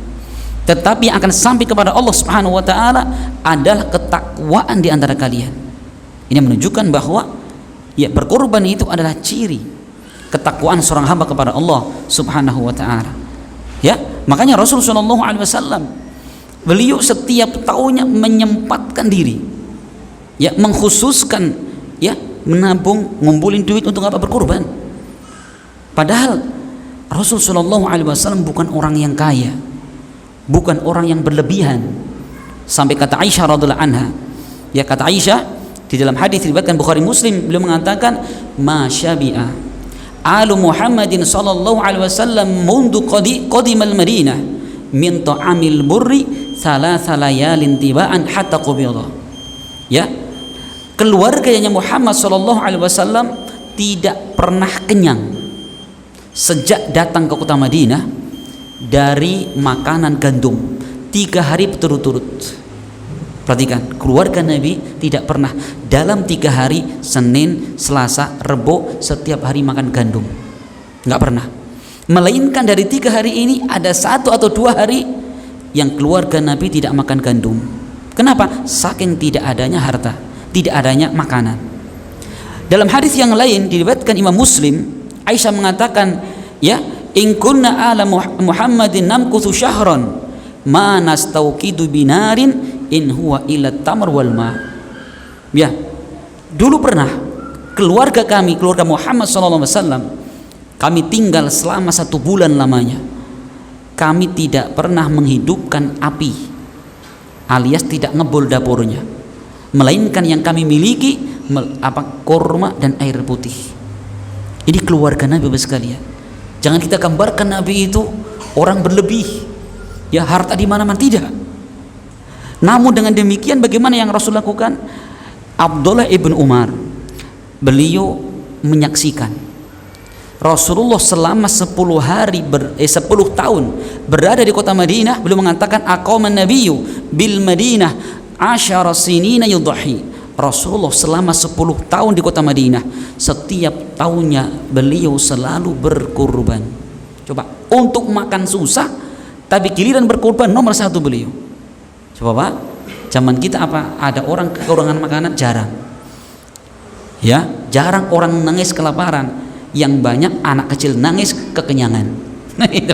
tetapi yang akan sampai kepada Allah Subhanahu wa taala adalah ketakwaan di antara kalian. Ini menunjukkan bahwa ya, berkorban itu adalah ciri ketakwaan seorang hamba kepada Allah Subhanahu wa taala. Ya, makanya Rasulullah sallallahu alaihi wasallam beliau setiap tahunnya menyempatkan diri, ya, mengkhususkan, ya, menabung, ngumpulin duit untuk apa? Berkorban. Padahal Rasulullah sallallahu alaihi wasallam bukan orang yang kaya, bukan orang yang berlebihan. Sampai kata Aisyah radhiallahu anha, ya, kata Aisyah di dalam hadis diriwayatkan Bukhari Muslim, beliau mengatakan, "Ma syabi'a alu Muhammadin sallallahu alaihi wasallam mundu qadimal Madinah min ta'amil burri thalatha layalin tibaan hatta qubida." Ya, keluarganya Muhammad sallallahu alaihi wasallam tidak pernah kenyang sejak datang ke kota Madinah dari makanan gandum 3 hari berturut-turut. Perhatikan, keluarga Nabi tidak pernah dalam 3 hari, Senin, Selasa, Rebo, setiap hari makan gandum, nggak pernah. Melainkan dari 3 hari ini ada 1 atau 2 hari yang keluarga Nabi tidak makan gandum. Kenapa? Saking tidak adanya harta, tidak adanya makanan. Dalam hadis yang lain diriwayatkan Imam Muslim, Aisyah mengatakan, ya, in kunna ala Muhammadin namkuthu syahran ma nastauqidu binarin in huwa illa tamr wal ma. Ya, dulu pernah keluarga kami, keluarga Muhammad sallallahu alaihi wasallam, kami tinggal selama 1 bulan lamanya. Kami tidak pernah menghidupkan api, alias tidak ngebul dapurnya, melainkan yang kami miliki kurma dan air putih. Ini keluarga Nabi Bapak sekalian. Jangan kita gambarkan Nabi itu orang berlebih, ya, harta di mana-mana, tidak. Namun dengan demikian bagaimana yang Rasul lakukan? Abdullah ibn Umar, beliau menyaksikan Rasulullah selama 10 tahun berada di kota Madinah. Beliau mengatakan, aqaman nabiyyu bil Madinah 10 sinina yudhi. Rasulullah selama 10 tahun di kota Madinah, setiap tahunnya beliau selalu berkorban. Coba, untuk makan susah, tapi giliran berkorban nomor 1 beliau. Coba Pak, zaman kita apa? Ada orang kekurangan makanan? Jarang. Ya, jarang orang nangis kelaparan. Yang banyak anak kecil nangis kekenyangan. Nah itu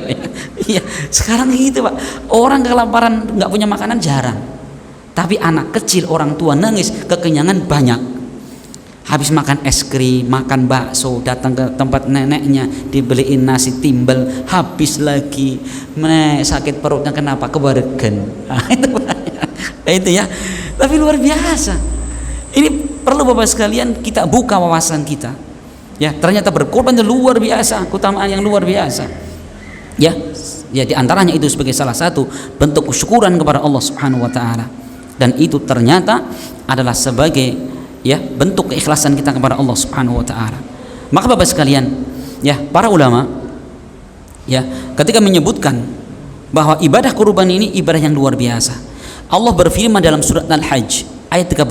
ya. Sekarang gitu Pak, orang kelaparan nggak punya makanan jarang, tapi anak kecil orang tua nangis kekenyangan banyak. Habis makan es krim, makan bakso, datang ke tempat neneknya dibeliin nasi timbel, habis lagi. Sakit perutnya kenapa? Kebaregen. Nah, itu ya. Tapi luar biasa. Ini perlu Bapak sekalian kita buka wawasan kita. Ya, ternyata berkorban itu luar biasa, keutamaan yang luar biasa. Ya, ya, di antaranya itu sebagai salah satu bentuk kesyukuran kepada Allah Subhanahu wa taala. Dan itu ternyata adalah sebagai, ya, bentuk keikhlasan kita kepada Allah Subhanahu wa taala. Maka Bapak sekalian, ya, para ulama, ya, ketika menyebutkan bahwa ibadah kurban ini ibadah yang luar biasa. Allah berfirman dalam surat Al-Hajj ayat 36.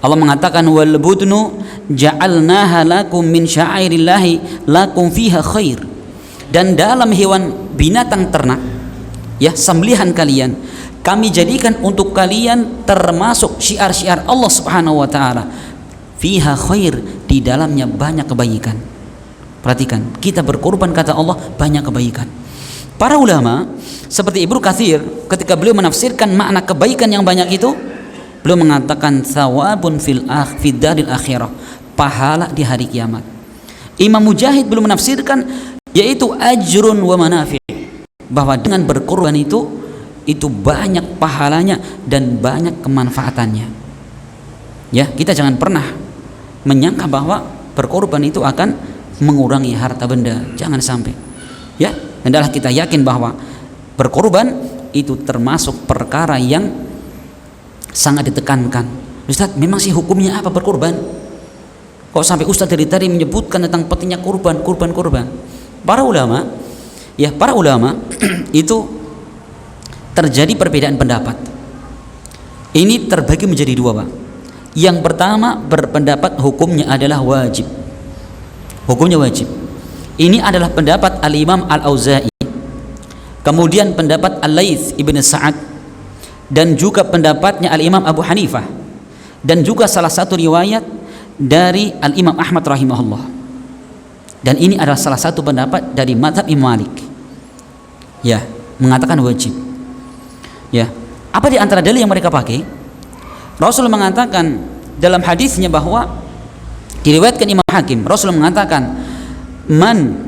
Allah mengatakan wal budnu ja'alnaha lakum min sya'airillahi lakum fiha khair. Dan dalam hewan binatang ternak, ya, sembelihan kalian, kami jadikan untuk kalian termasuk syiar-syiar Allah Subhanahu wa taala. Fiha khair, di dalamnya banyak kebaikan. Perhatikan, kita berkorban kata Allah banyak kebaikan. Para ulama seperti Ibnu Katsir ketika beliau menafsirkan makna kebaikan yang banyak itu, beliau mengatakan thawabun fid daril akhirah, pahala di hari kiamat. Imam Mujahid belum menafsirkan yaitu ajrun wa manafi', bahwa dengan berkorban itu banyak pahalanya dan banyak kemanfaatannya. Ya, kita jangan pernah menyangka bahwa berkorban itu akan mengurangi harta benda, jangan sampai. Ya, hendaklah kita yakin bahwa berkorban itu termasuk perkara yang sangat ditekankan. Ustaz, memang sih hukumnya apa berkorban? Kok sampai Ustaz dari tadi menyebutkan tentang pentingnya kurban. Para ulama itu terjadi perbedaan pendapat. Ini terbagi menjadi dua, Pak. Yang pertama berpendapat hukumnya adalah wajib. Hukumnya wajib. Ini adalah pendapat Al-Imam Al-Auza'i. Kemudian pendapat Al-Laits Ibn Sa'ad, dan juga pendapatnya Al-Imam Abu Hanifah, dan juga salah satu riwayat dari Al-Imam Ahmad rahimahullah. Dan ini adalah salah satu pendapat dari mazhab Imam Malik. Ya, mengatakan wajib. Ya, apa di antara dalil yang mereka pakai? Rasul mengatakan dalam hadisnya bahwa diriwayatkan Imam Hakim, Rasul mengatakan man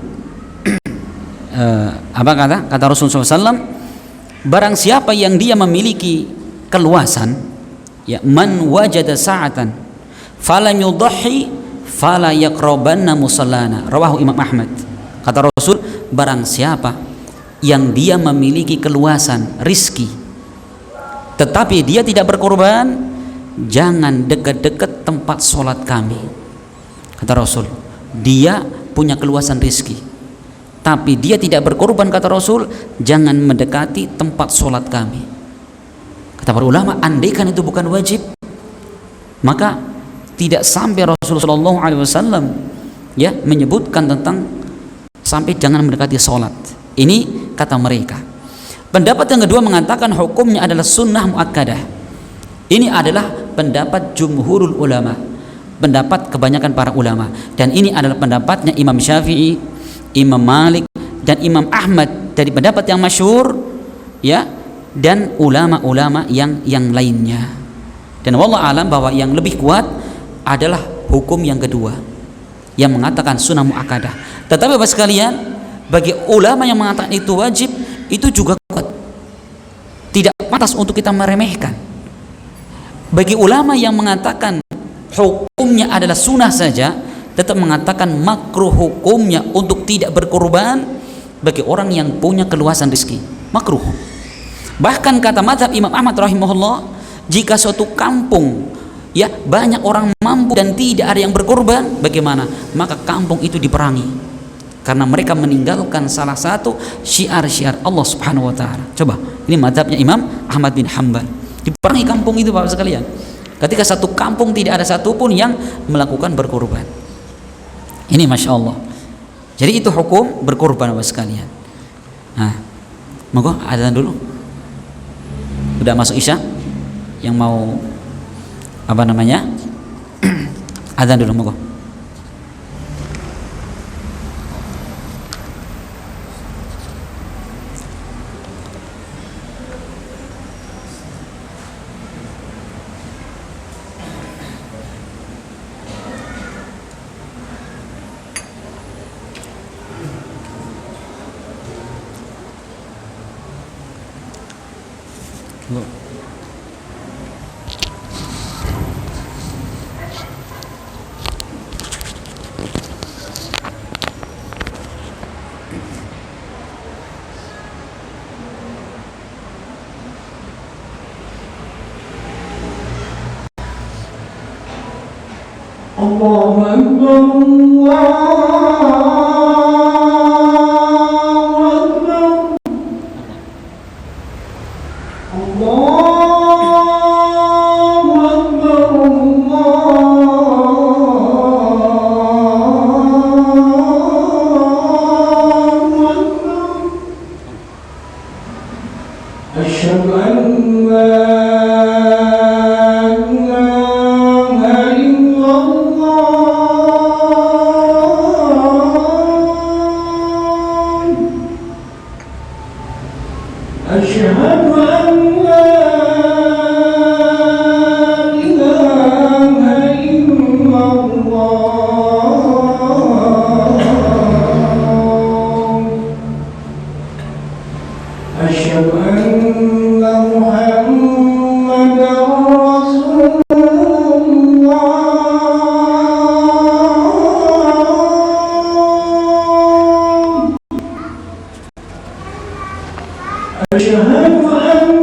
kata Rasulullah SAW, barang siapa yang dia memiliki keluasan, ya, man wajada sa'atan falam yudhi fala yaqrabanna musallana, rawahu Imam Ahmad. Kata Rasul, barang siapa yang dia memiliki keluasan rizki tetapi dia tidak berkorban, jangan dekat-dekat tempat sholat kami. Kata Rasul, dia punya keluasan rizki tapi dia tidak berkorban, kata Rasul, jangan mendekati tempat sholat kami. Kata para ulama, andaikan itu bukan wajib, maka tidak sampai Rasulullah SAW ya menyebutkan tentang sampai jangan mendekati sholat. Ini kata mereka. Pendapat yang kedua mengatakan hukumnya adalah sunnah muakkadah. Ini adalah pendapat jumhurul ulama, pendapat kebanyakan para ulama, dan ini adalah pendapatnya Imam Syafi'i, Imam Malik, dan Imam Ahmad dari pendapat yang masyhur, ya, dan ulama-ulama yang lainnya. Dan wallahu alam bahwa yang lebih kuat adalah hukum yang kedua yang mengatakan sunnah muakkadah. Tetapi Bapak sekalian, bagi ulama yang mengatakan itu wajib, itu juga kuat, tidak pantas untuk kita meremehkan. Bagi ulama yang mengatakan hukumnya adalah sunnah saja, tetap mengatakan makruh hukumnya untuk tidak berkorban bagi orang yang punya keluasan rezeki, makruh. Bahkan kata mazhab Imam Ahmad rahimahullah, jika suatu kampung ya banyak orang mampu dan tidak ada yang berkorban, bagaimana? Maka kampung itu diperangi karena mereka meninggalkan salah satu syiar-syiar Allah Subhanahu wa taala. Coba, ini mazhabnya Imam Ahmad bin Hanbal. Diperangi kampung itu Bapak sekalian. Ketika satu kampung tidak ada satupun yang melakukan berkorban. Ini Masya Allah. Jadi itu hukum berkorban Bapak sekalian. Nah, monggo adzan dulu. Udah masuk Isya? Yang mau adzan dulu, monggo. Allahu Akbar, Allahu Akbar. أشهد أن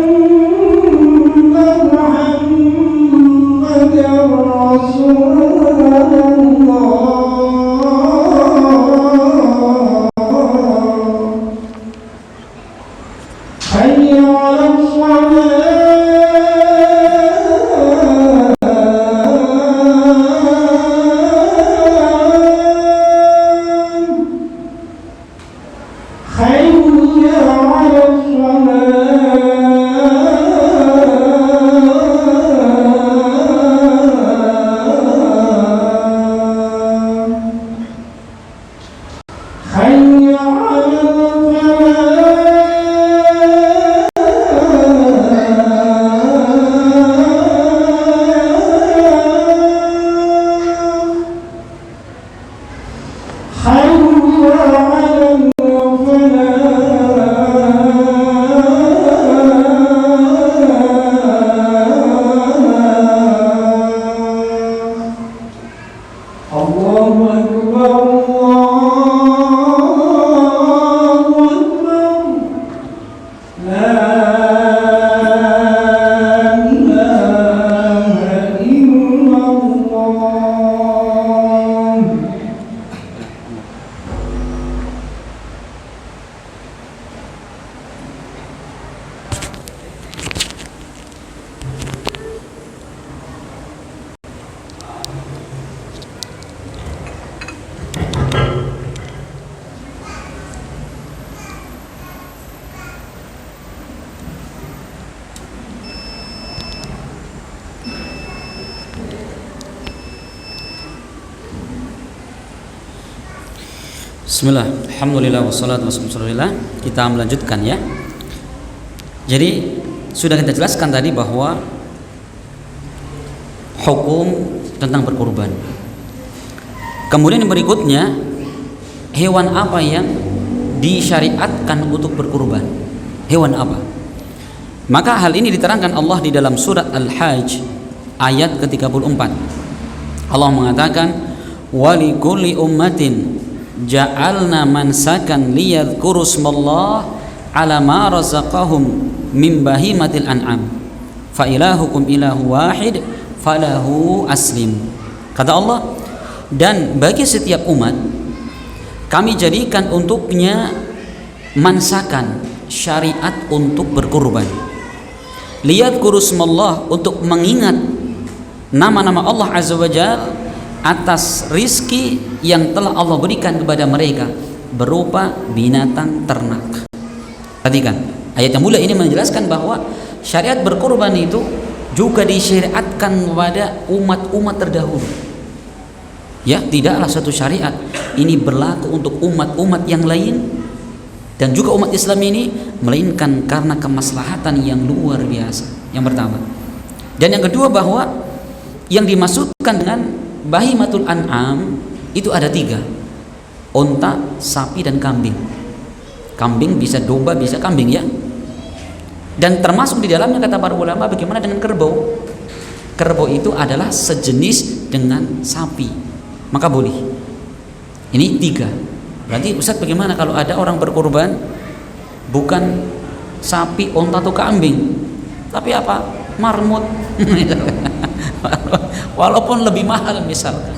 محمدا رسول الله حي على الصلاة حي على الصلاة حي على الله أكبر الله أكبر لا إله إلا الله. Bismillah, alhamdulillah, wassalatu wassalamu ala. Kita melanjutkan ya. Jadi sudah kita jelaskan tadi bahwa hukum tentang berkurban. Kemudian yang berikutnya, hewan apa yang disyariatkan untuk berkurban? Hewan apa? Maka hal ini diterangkan Allah di dalam surat Al-Hajj ayat ke-34. Allah mengatakan, "Walikulli ummatin ja'alna mansakan liyadhkuru smallah ala ma razaqahum min bahimatil an'am fa ilahukum ilahu wahid falahu aslim." Kata Allah, dan bagi setiap umat kami jadikan untuknya mansakan, syariat untuk berkurban. Liyadhkuru smallah, untuk mengingat nama-nama Allah Azza wa Jalla atas rizki yang telah Allah berikan kepada mereka berupa binatang ternak. Perhatikan, ayat yang mulia ini menjelaskan bahwa syariat berkurban itu juga disyariatkan kepada umat-umat terdahulu. Ya, tidaklah satu syariat ini berlaku untuk umat-umat yang lain dan juga umat Islam ini, melainkan karena kemaslahatan yang luar biasa. Yang pertama. Dan yang kedua, bahwa yang dimaksudkan dengan bahimatul an'am itu ada 3: unta, sapi, dan kambing. Kambing bisa domba, bisa kambing ya. Dan termasuk di dalamnya kata para ulama, bagaimana dengan kerbau? Kerbau itu adalah sejenis dengan sapi, maka boleh. Ini 3. Berarti Ustaz, bagaimana kalau ada orang berkurban bukan sapi, unta atau kambing, tapi apa? Marmut. Walaupun lebih mahal, misalkan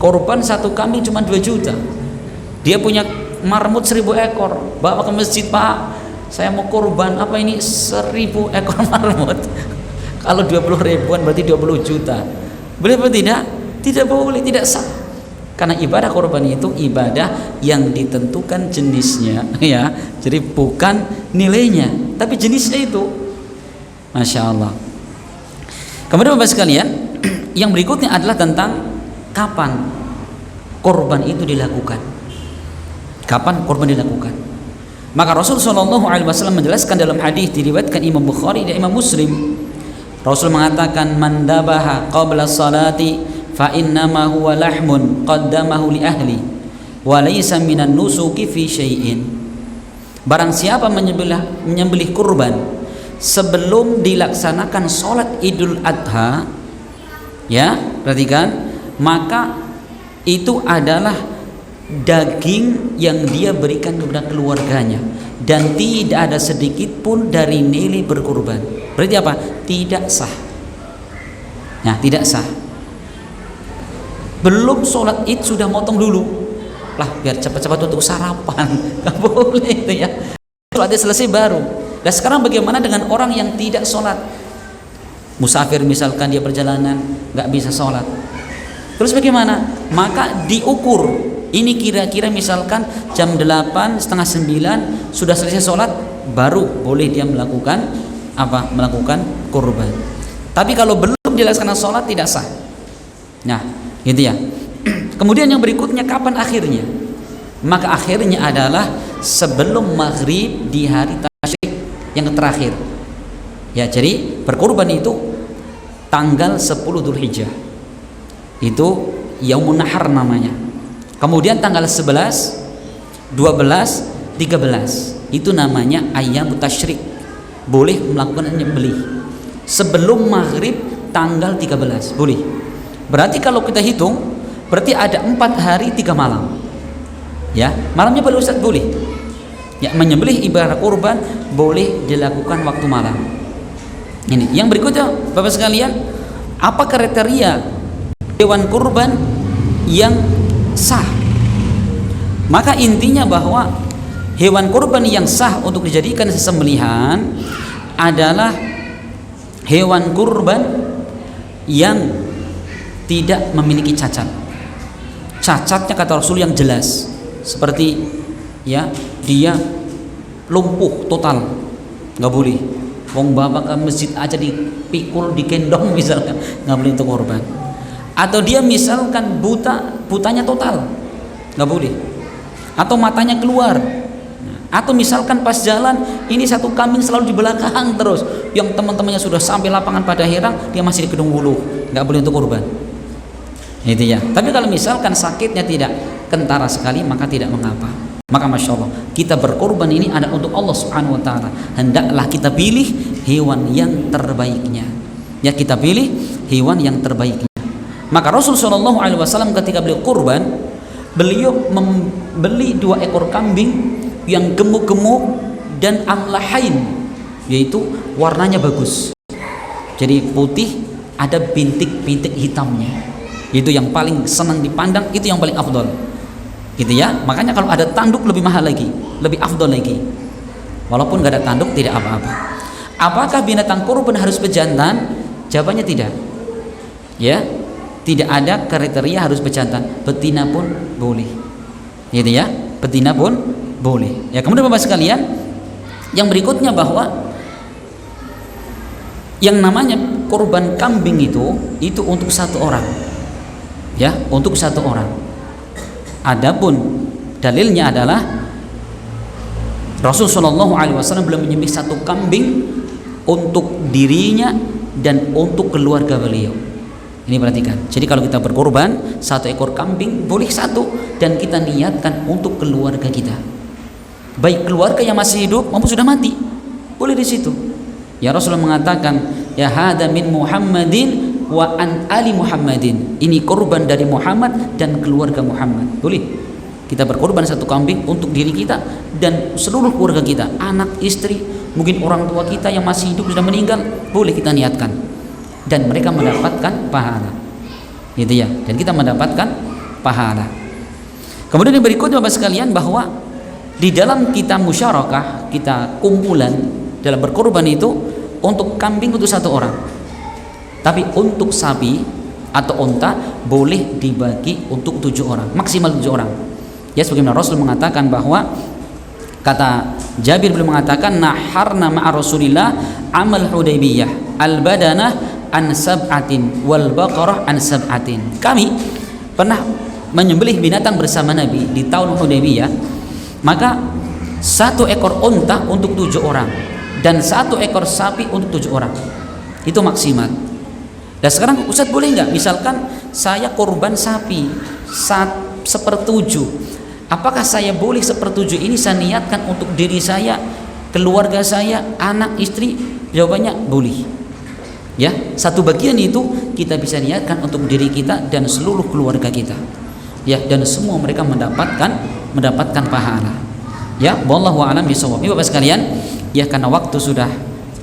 korban satu kambing cuma 2 juta, dia punya marmut 1000 ekor, bawa ke masjid, Pak, saya mau kurban apa ini 1000 ekor marmut. Kalau 20 ribuan berarti 20 juta. Boleh atau tidak? Tidak boleh, tidak sah. Karena ibadah kurban itu ibadah yang ditentukan jenisnya, ya. Jadi bukan nilainya, tapi jenisnya itu. Masya Allah. Kemudian Bapak sekalian, yang berikutnya adalah tentang kapan korban itu dilakukan. Kapan korban dilakukan? Maka Rasul SAW menjelaskan dalam hadis diriwayatkan Imam Bukhari dan Imam Muslim. Rasul mengatakan, "Man dabaha qabla salati fa innama huwa lahmun qaddamahu li ahli wa laysa minan nusuki fi syai'in." Barang siapa menyembelih kurban sebelum dilaksanakan sholat Idul Adha, ya, perhatikan, maka itu adalah daging yang dia berikan kepada keluarganya, dan tidak ada sedikit pun dari nilai berkurban. Berarti apa? Tidak sah. Nah, tidak sah. Belum sholat id sudah motong dulu lah, biar cepat-cepat untuk sarapan. Gak boleh itu ya. Sholat id selesai baru. Dan sekarang bagaimana dengan orang yang tidak sholat? Musafir misalkan, dia perjalanan gak bisa sholat, terus bagaimana? Maka diukur, ini kira-kira misalkan jam 8, setengah 9 sudah selesai sholat, baru boleh dia melakukan apa? Melakukan kurban. Tapi kalau belum dilaksanakan sholat tidak sah. Nah, gitu ya. Kemudian yang berikutnya, kapan akhirnya? Maka akhirnya adalah sebelum maghrib di hari tasyrik yang terakhir. Ya, jadi berkurban itu tanggal 10 Dzulhijjah. Itu Yaumun Nahar namanya. Kemudian tanggal 11, 12, 13 itu namanya Ayyamut Tasyrik. Boleh melakukan menyembelih sebelum maghrib tanggal 13, boleh. Berarti kalau kita hitung, berarti ada 4 hari 3 malam. Ya, malamnya boleh Ustaz? Boleh. Ya, menyembelih ibadah kurban boleh dilakukan waktu malam. Ini yang berikutnya, Bapak sekalian, apa kriteria hewan kurban yang sah? Maka intinya bahwa hewan kurban yang sah untuk dijadikan sesembelihan adalah hewan kurban yang tidak memiliki cacat. Cacatnya kata Rasul yang jelas, seperti ya dia lumpuh total, nggak boleh. Wong bapak ke masjid aja dipikul, digendong misalkan, nggak boleh untuk korban. Atau dia misalkan butanya total, nggak boleh. Atau matanya keluar. Atau misalkan pas jalan ini satu kambing selalu di belakang terus, yang teman-temannya sudah sampai lapangan pada herang, dia masih di Kedung Wuluh, nggak boleh untuk korban. Itu ya. Tapi kalau misalkan sakitnya tidak kentara sekali, maka tidak mengapa. Maka Masya Allah, kita berkorban ini ada untuk Allah Subhanahu Wa Taala. Hendaklah kita pilih hewan yang terbaiknya. Ya, kita pilih hewan yang terbaiknya. Maka Rasul Shallallahu Alaihi Wasallam ketika beliau kurban, beliau membeli 2 ekor kambing yang gemuk-gemuk dan amlahain, yaitu warnanya bagus. Jadi putih, ada bintik-bintik hitamnya. Itu yang paling senang dipandang, itu yang paling afdol. Gitu ya. Makanya kalau ada tanduk lebih mahal lagi, lebih afdol lagi. Walaupun gak ada tanduk tidak apa-apa. Apakah binatang kurban harus bejantan? Jawabannya tidak. Ya, tidak ada kriteria harus bejantan. Betina pun boleh. Gitu ya. Betina pun boleh. Ya, kemudian Bapak sekalian, yang berikutnya bahwa yang namanya kurban kambing itu untuk 1 orang. Ya, untuk 1 orang. Adapun dalilnya adalah Rasulullah SAW belum menyembelih 1 kambing untuk dirinya dan untuk keluarga beliau. Ini perhatikan. Jadi kalau kita berkorban 1 ekor kambing boleh 1, dan kita niatkan untuk keluarga kita. Baik keluarga yang masih hidup maupun sudah mati, boleh di situ. Ya, Rasulullah mengatakan, ya hada min Muhammadin wa an ali Muhammadin. Ini korban dari Muhammad dan keluarga Muhammad. Boleh kita berkorban 1 kambing untuk diri kita dan seluruh keluarga kita, anak, istri, mungkin orang tua kita yang masih hidup sudah meninggal, boleh kita niatkan, dan mereka mendapatkan pahala. Gitu ya. Dan kita mendapatkan pahala. Kemudian yang berikutnya Bapak sekalian, bahwa di dalam kita musyarakah, kita kumpulan dalam berkorban itu untuk kambing untuk 1 orang. Tapi untuk sapi atau unta boleh dibagi untuk 7 orang, maksimal 7 orang. Ya, sebagaimana Rasul mengatakan bahwa kata Jabir beliau mengatakan, naharna ma'a Rasulillah amal Hudaybiyah al-badanah an sab'atin wal baqarah an sab'atin. Kami pernah menyembelih binatang bersama Nabi di tahun Hudaybiyah, maka 1 ekor unta untuk 7 orang dan 1 ekor sapi untuk 7 orang. Itu maksimal. Dan sekarang Ustaz boleh nggak? Misalkan saya korban sapi 1/7, apakah saya boleh 1/7 ini saya niatkan untuk diri saya, keluarga saya, anak, istri? Jawabannya boleh. Ya, 1 bagian itu kita bisa niatkan untuk diri kita dan seluruh keluarga kita. ya, dan semua mereka mendapatkan pahala. Ya, wallahu a'lam bishawab. Bapak sekalian, ya, karena waktu sudah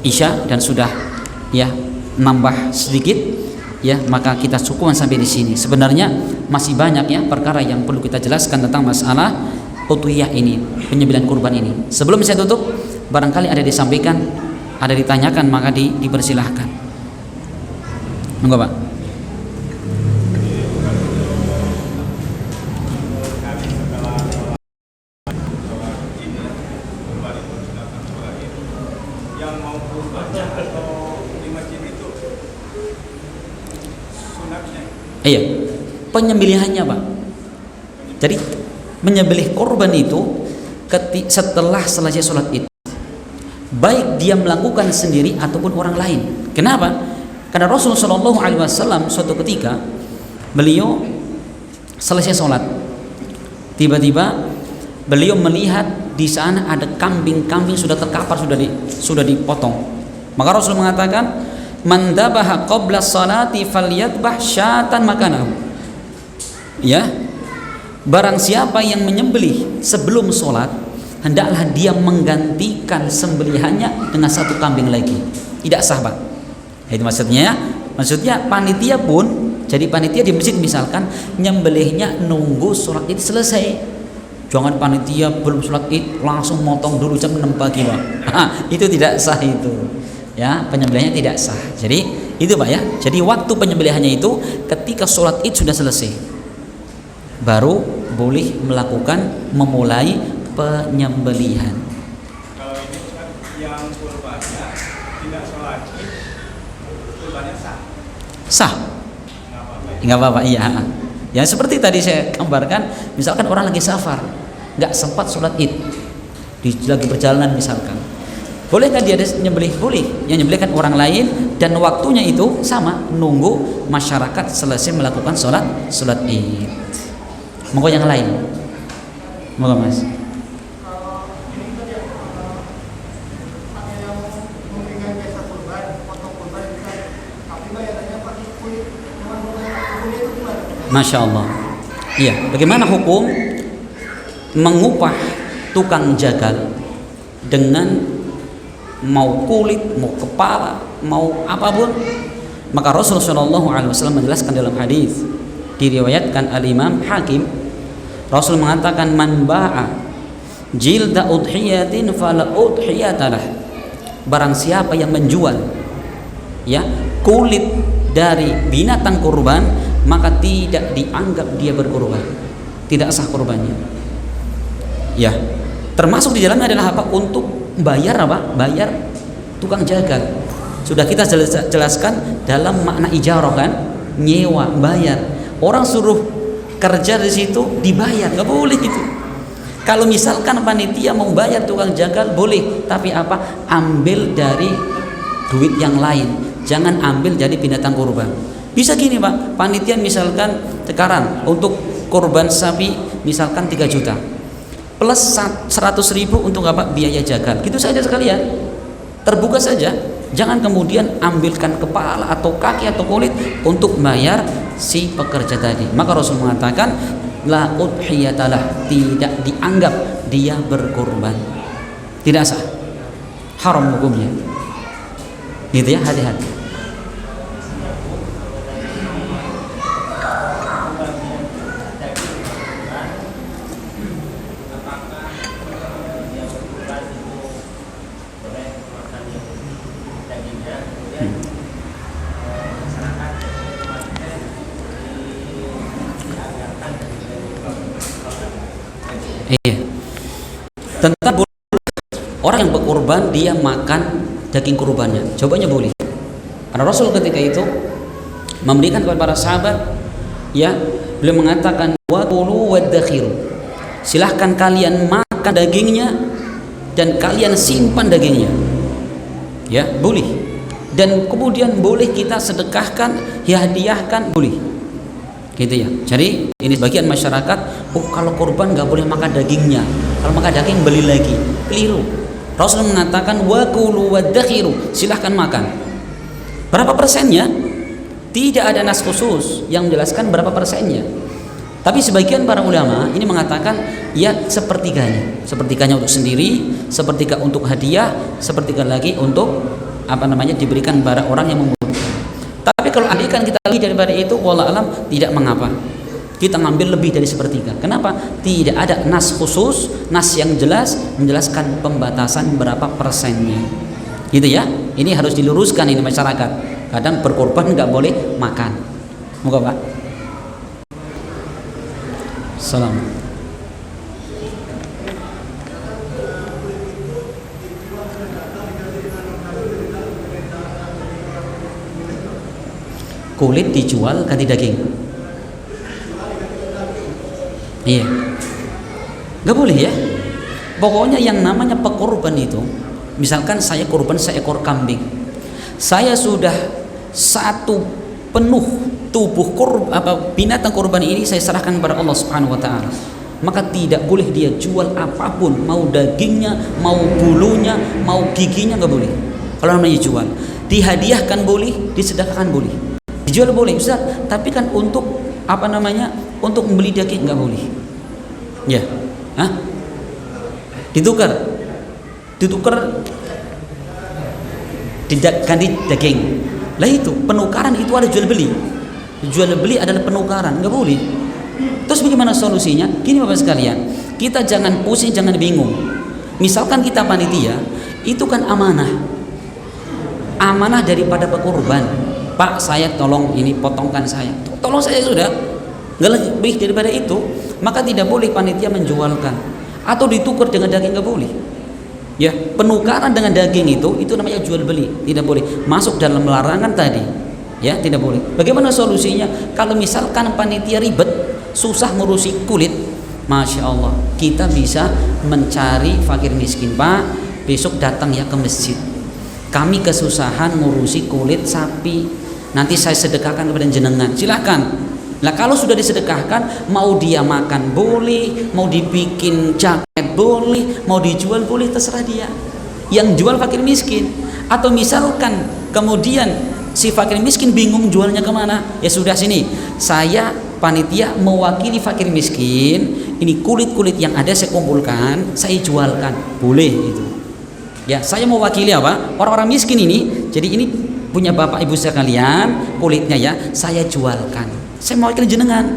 Isya dan sudah ya nambah sedikit, ya, maka kita cukupkan sampai di sini. Sebenarnya masih banyak ya perkara yang perlu kita jelaskan tentang masalah udhiyah ini, penyembelihan kurban ini. Sebelum saya tutup, barangkali ada disampaikan, ada ditanyakan, maka dipersilahkan. Monggo, Pak. Iya, penyembelihannya, Pak. Jadi menyembelih korban itu setelah selesai sholat id, baik dia melakukan sendiri ataupun orang lain. Kenapa? Karena Rasulullah SAW suatu ketika beliau selesai sholat, tiba-tiba beliau melihat di sana ada kambing sudah terkapar, sudah dipotong. Maka Rasul mengatakan, man dhabaha qabla salati falyadbah syatan makanahu. Ya, barang siapa yang menyembelih sebelum sholat, hendaklah dia menggantikan sembelihannya dengan satu kambing lagi. Tidak sah, Pak. Itu maksudnya panitia pun, jadi panitia di masjid misalkan nyembelihnya nunggu sholat id selesai. Jangan panitia belum sholat id langsung motong dulu jam 6 pagi, Pak. Itu tidak sah itu. Ya, penyembelihannya tidak sah. Jadi itu, Pak, ya. Jadi waktu penyembelihannya itu ketika sholat id sudah selesai, baru boleh memulai penyembelihan. Kalau ini kan yang kurbannya tidak sholat id, kurbannya sah. Sah? Nggak apa-apa. Iya. Ya seperti tadi saya gambarkan, misalkan orang lagi safar, nggak sempat sholat id, lagi perjalanan misalkan, boleh nggak dia nyembelih? Boleh. Yang nyembelihkan orang lain, dan waktunya itu sama, nunggu masyarakat selesai melakukan sholat id. Monggo yang lain. Monggo, Mas. Masya Allah. Iya. Bagaimana hukum mengupah tukang jagal dengan mau kulit, mau kepala, mau apapun? Maka Rasulullah SAW menjelaskan dalam hadis diriwayatkan al-Imam Hakim, Rasul mengatakan, man ba'a jilda udhiyatin fala udhiyatalah. Barang siapa yang menjual ya kulit dari binatang kurban, maka tidak dianggap dia berkurban, tidak sah kurbannya. Ya, termasuk di dalamnya adalah apa? Untuk bayar apa? Bayar tukang jagal. Sudah kita jelaskan dalam makna ijarah kan, nyewa, bayar. Orang suruh kerja di situ dibayar, nggak boleh gitu. Kalau misalkan panitia mau bayar tukang jagal boleh, tapi apa? Ambil dari duit yang lain, jangan ambil dari binatang kurban. Bisa gini, Pak, panitia misalkan sekarang untuk kurban sapi misalkan 3 juta plus 100.000 untuk apa? Biaya jagal. Gitu saja sekalian, terbuka saja. Jangan kemudian ambilkan kepala atau kaki atau kulit untuk bayar si pekerja tadi. Maka Rasul mengatakan la udhiyatalah, tidak dianggap dia berkurban, tidak sah, haram hukumnya. Gitu ya, hati-hati. Iya. Tentang orang yang berkurban dia makan daging kurbannya, cobanya boleh. Karena Rasul ketika itu memberikan kepada para sahabat, ya, beliau mengatakan wa qulu wadakhiru, silahkan kalian makan dagingnya dan kalian simpan dagingnya, ya, boleh. Dan kemudian boleh kita sedekahkan, hadiahkan, boleh. Gitu ya. Jadi ini sebagian masyarakat, oh kalau kurban nggak boleh makan dagingnya, kalau makan daging beli lagi. Keliru. Rasul mengatakan wa qulu wadakhiru, silahkan makan. Berapa persennya? Tidak ada nas khusus yang menjelaskan berapa persennya. Tapi sebagian para ulama ini mengatakan ya sepertiganya untuk sendiri, sepertiga untuk hadiah, sepertiga lagi untuk diberikan kepada orang yang membutuhkan. Tapi kalau andaikan kita lebih daripada itu, wallahu alam tidak mengapa. Kita ngambil lebih dari sepertiga. Kenapa? Tidak ada nas khusus, nas yang jelas menjelaskan pembatasan berapa persennya. Gitu ya. Ini harus diluruskan ini masyarakat. Kadang berkorban nggak boleh makan. Moga Pak. Salam. Kulit dijual ganti daging. Iya. Nggak boleh ya. Pokoknya yang namanya pekorban itu, misalkan saya korban seekor kambing, saya sudah satu penuh tubuh binatang korban ini saya serahkan kepada Allah Subhanahu wa taala. Maka tidak boleh dia jual apapun, mau dagingnya, mau bulunya, mau giginya, nggak boleh. Kalau namanya jual, dihadiahkan boleh, disedekahkan boleh. Dijual boleh Ustaz, tapi kan untuk untuk membeli daging nggak boleh. Ya, ditukar ganti daging. Lah itu penukaran, itu ada jual beli. Jual beli adalah penukaran, nggak boleh. Terus bagaimana solusinya? Gini Bapak sekalian, kita jangan pusing, jangan bingung. Misalkan kita panitia, itu kan amanah daripada pekorban. Pak, saya tolong ini potongkan saya. Tolong saya sudah, nggak lebih daripada itu. Maka tidak boleh panitia menjualkan atau ditukar dengan daging, nggak boleh. Ya, penukaran dengan daging itu namanya jual beli, tidak boleh. Masuk dalam larangan tadi. Ya, tidak boleh. Bagaimana solusinya? Kalau misalkan panitia ribet, susah ngurusi kulit, Masya Allah, kita bisa mencari fakir miskin. Pak, besok datang ya ke masjid, kami kesusahan ngurusi kulit sapi, nanti saya sedekahkan kepada jenengan, silakan. Nah kalau sudah disedekahkan, mau dia makan boleh, mau dibikin jaket boleh, mau dijual boleh, terserah dia. Yang jual fakir miskin. Atau misalkan kemudian si fakir miskin bingung jualnya kemana, ya sudah, sini saya panitia mewakili fakir miskin, ini kulit-kulit yang ada saya kumpulkan, saya jualkan, boleh itu. Ya, saya mewakili orang-orang miskin ini. Jadi ini punya bapak ibu sekalian, kulitnya ya saya jualkan, saya mewakili jenengan,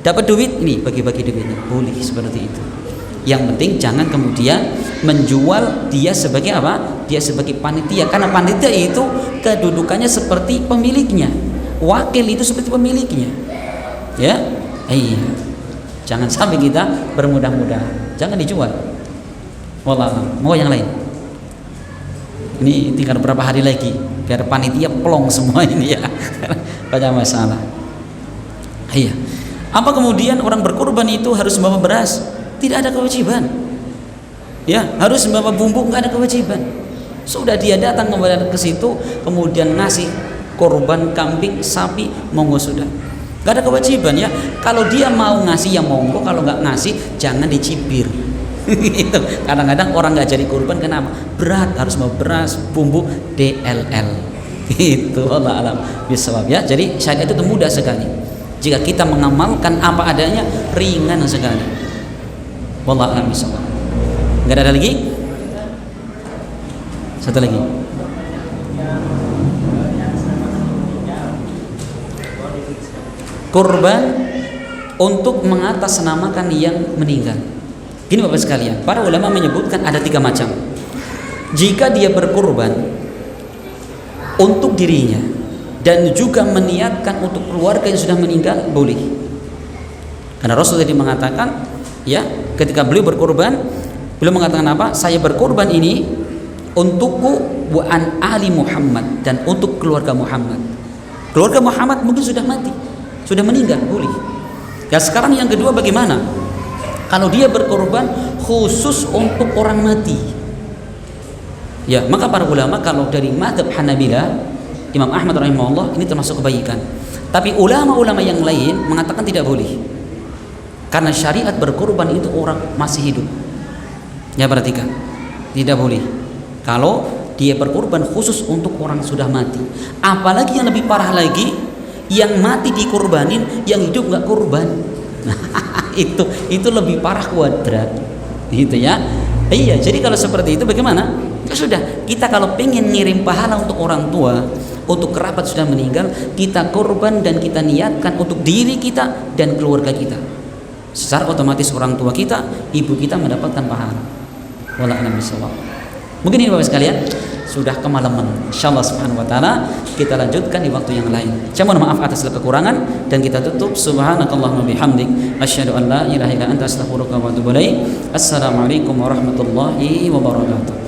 dapat duit ini bagi-bagi duitnya, boleh seperti itu. Yang penting jangan kemudian menjual dia sebagai dia sebagai panitia, karena panitia itu kedudukannya seperti pemiliknya, wakil itu seperti pemiliknya, ya. Iya, jangan sampai kita bermudah-mudah, jangan dijual. Wallah, mau yang lain. Ini tinggal berapa hari lagi biar panitia plong semua ini ya. Banyak masalah. Iya. Apa kemudian orang berkorban itu harus membawa beras? Tidak ada kewajiban. Ya, harus membawa bumbu, enggak ada kewajiban. Sudah dia datang ke situ kemudian ngasih korban kambing, sapi, monggo sudah. Enggak ada kewajiban ya. Kalau dia mau ngasih ya monggo, kalau enggak ngasih jangan dicibir. Itu kadang-kadang orang nggak jadi korban kenapa? Berat, harus mau beras, bumbu, DLL. Itu Allah alam bisawab ya. Jadi syariat itu mudah sekali. Jika kita mengamalkan apa adanya, ringan sekali. Wallahu alam bisawab. Nggak ada lagi? Satu lagi. Korban untuk mengatasnamakan yang meninggal. Gini Bapak sekalian, para ulama menyebutkan ada 3 macam. Jika dia berkorban untuk dirinya dan juga meniatkan untuk keluarga yang sudah meninggal, boleh. Karena Rasul tadi mengatakan, ya, ketika beliau berkorban, beliau mengatakan apa? Saya berkorban ini untukku wa an ali Muhammad, dan untuk keluarga Muhammad. Keluarga Muhammad mungkin sudah mati, sudah meninggal, boleh. Ya, sekarang yang kedua bagaimana? Kalau dia berkorban khusus untuk orang mati, ya, maka para ulama kalau dari mazhab Hanabilah, Imam Ahmad rahimahullah, ini termasuk kebaikan. Tapi ulama-ulama yang lain mengatakan tidak boleh, karena syariat berkorban itu orang masih hidup. Ya, perhatikan, tidak boleh kalau dia berkorban khusus untuk orang sudah mati. Apalagi yang lebih parah lagi, yang mati dikorbanin, yang hidup nggak korban. Itu lebih parah kuadrat, gitu ya. Iya, jadi kalau seperti itu bagaimana? Ya sudah, kita kalau pengen ngirim pahala untuk orang tua, untuk kerabat sudah meninggal, kita korban dan kita niatkan untuk diri kita dan keluarga kita. Secara otomatis orang tua kita, ibu kita mendapatkan pahala. Wallahu a'lam bishawab. Mungkin ini Bapak sekalian, sudah kemalaman. Insyaallah subhanahu wa taala kita lanjutkan di waktu yang lain. Saya mohon maaf atas kekurangan dan kita tutup subhanakallahumma bihamdik asyhadu an la ilaha illa anta astaghfiruka wa atubu ilaik. Assalamualaikum warahmatullahi wabarakatuh.